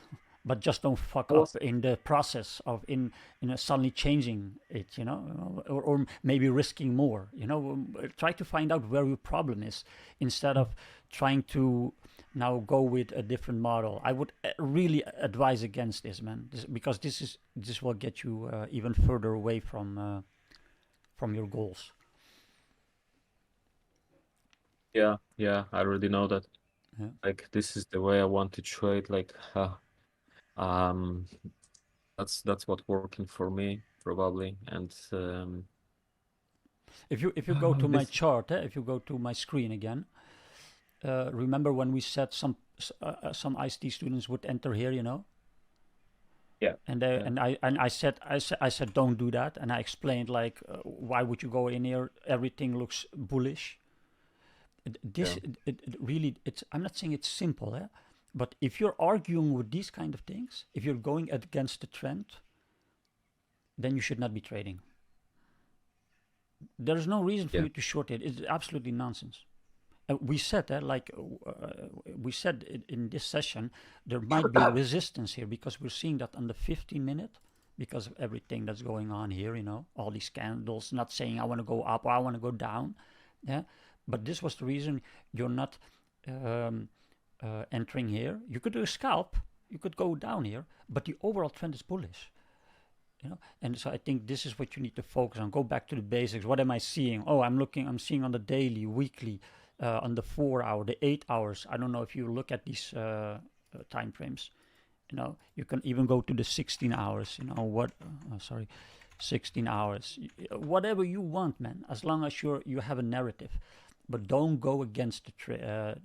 but just don't fuck up in the process of in suddenly changing it, you know, or maybe risking more. You know, try to find out where your problem is instead of trying to now go with a different model. I would really advise against this, man, because this will get you even further away from your goals. Yeah, I already know that. Yeah. Like this is the way I want to trade. Like, that's what working for me probably. And if you go to my chart, if you go to my screen again, remember when we said some ICT students would enter here, you know? Yeah. And I said don't do that, and I explained like why would you go in here? Everything looks bullish. This really, I'm not saying it's simple, but if you're arguing with these kind of things, if you're going against the trend, then you should not be trading. There's no reason for you to short it. It's absolutely nonsense. We said that, we said in this session, there might be resistance here because we're seeing that on the 15-minute because of everything that's going on here, you know, all these candles, not saying I want to go up or I want to go down. Yeah. But this was the reason you're not entering here. You could do a scalp, you could go down here, but the overall trend is bullish. You know, and so I think this is what you need to focus on. Go back to the basics. What am I seeing? Oh, I'm seeing on the daily, weekly, on the 4 hour, the 8 hours. I don't know if you look at these time frames. You know, you can even go to the 16 hours. You know 16 hours. Whatever you want, man. As long as you have a narrative. But don't go against the trend.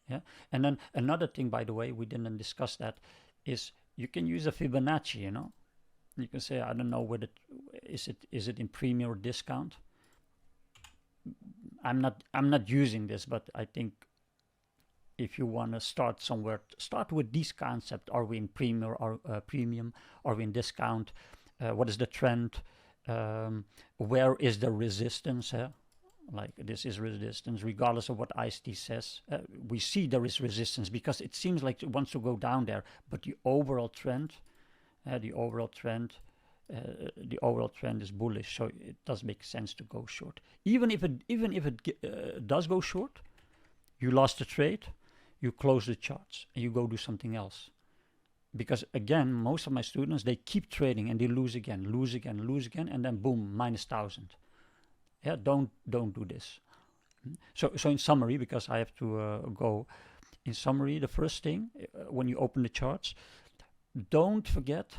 Yeah. And then another thing, by the way, we didn't discuss that, is you can use a Fibonacci. You know, you can say, I don't know whether is it in premium or discount. I'm not using this, but I think if you want to start somewhere, start with these concepts. Are we in premium or premium? Are we in discount? What is the trend? Where is the resistance? Like this is resistance, regardless of what ICT says. We see there is resistance because it seems like it wants to go down there, but the overall trend is bullish. So it does make sense to go short. Even if it does go short, you lost the trade, you close the charts, and you go do something else. Because again, most of my students, they keep trading and they lose again, and then boom, minus 1,000. Yeah, don't do this. So in summary, because I have to go, in summary, the first thing when you open the charts, don't forget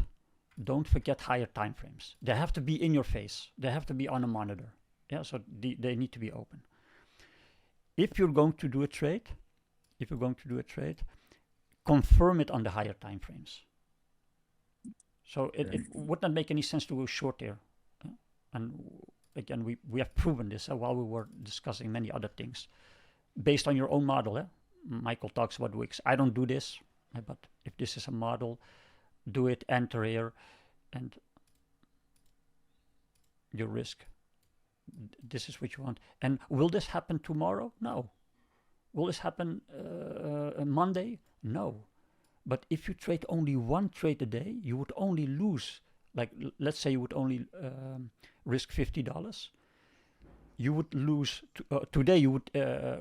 higher time frames. They have to be in your face. They have to be on a monitor. Yeah, so they need to be open. If you're going to do a trade, confirm it on the higher time frames. So it would not make any sense to go short there. And again, we have proven this while we were discussing many other things based on your own model. Michael talks about wicks. I don't do this, but if this is a model, do it, enter here, and your risk. This is what you want. And will this happen tomorrow? No. Will this happen Monday? No. But if you trade only one trade a day, you would only lose, like let's say you would only risk $50. You would lose, today you would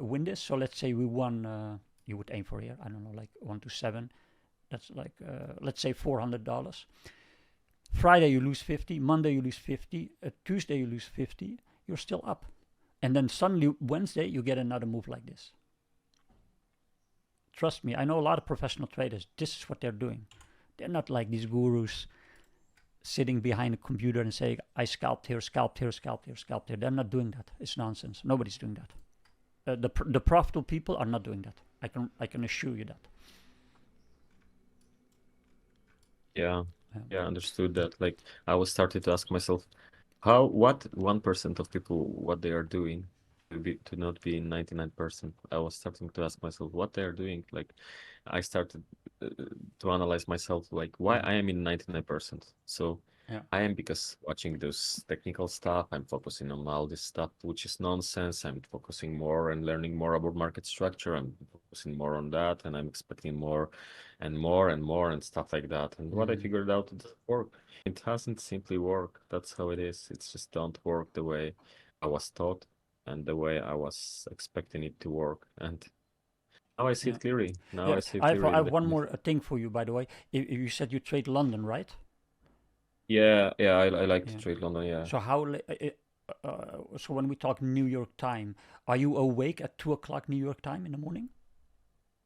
win this. So let's say we won, you would aim for here, I don't know, like 1 to 7. That's like, let's say $400. Friday you lose 50, Monday you lose 50, Tuesday you lose 50, you're still up. And then suddenly Wednesday you get another move like this. Trust me, I know a lot of professional traders. This is what they're doing. They're not like these gurus sitting behind a computer and saying, I scalped here, scalped here, scalped here, scalped here. They're not doing that. It's nonsense. Nobody's doing that. The profitable people are not doing that. I can assure you that. Yeah, Yeah. yeah, understood that. Like I was started to ask myself, what 1% of people what they are doing to not be in 99%. I was starting to ask myself what they are doing. Like I started uh, to analyze myself, like why Mm. I am in 99%. So Yeah. I am because watching those technical stuff, I'm focusing on all this stuff which is nonsense. I'm focusing more and learning more about market structure. I'm focusing more on that, and I'm expecting more and more and more and stuff like that. And what I Mm. figured out, it doesn't work. It hasn't simply work. That's how it is. It's just don't work the way I was taught and the way I was expecting it to work. And now I see Yeah. it clearly. Now I Yeah. see it I clearly. have one more thing for you, by the way. You said you trade London, right? Yeah, yeah, I like to Yeah. trade London. Yeah, So so when we talk New York time, are you awake at 2 o'clock New York time in the morning?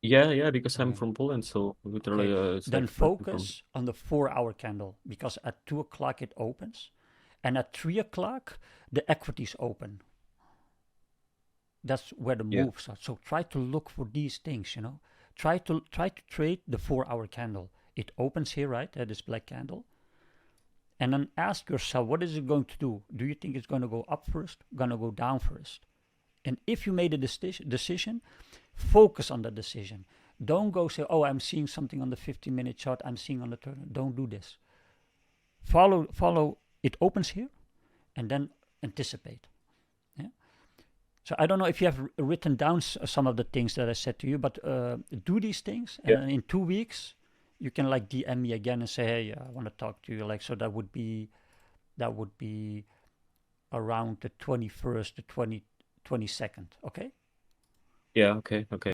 yeah, yeah. Because I'm Okay. from Poland, so Okay. literally, it's Then like working from. focus on the 4 hour candle because at 2 o'clock it opens, and at 3 o'clock the equities open. That's where the Yeah, moves are. So try to look for these things. Try to trade the 4 hour candle. It opens here, right? This black candle. And then ask yourself, what is it going to do? Do you think it's going to go up first, going to go down first? And if you made a decision, focus on the decision. Don't go say, oh, I'm seeing something on the 15-minute chart, I'm seeing on the turn. Don't do this. Follow. It opens here, and then anticipate. Yeah. So I don't know if you have written down some of the things that I said to you, but do these things, and yeah, then in 2 weeks, you can like DM me again and say, hey, I want to talk to you. Like, so that would be around the 21st to 22nd. Okay. yeah. Okay, okay.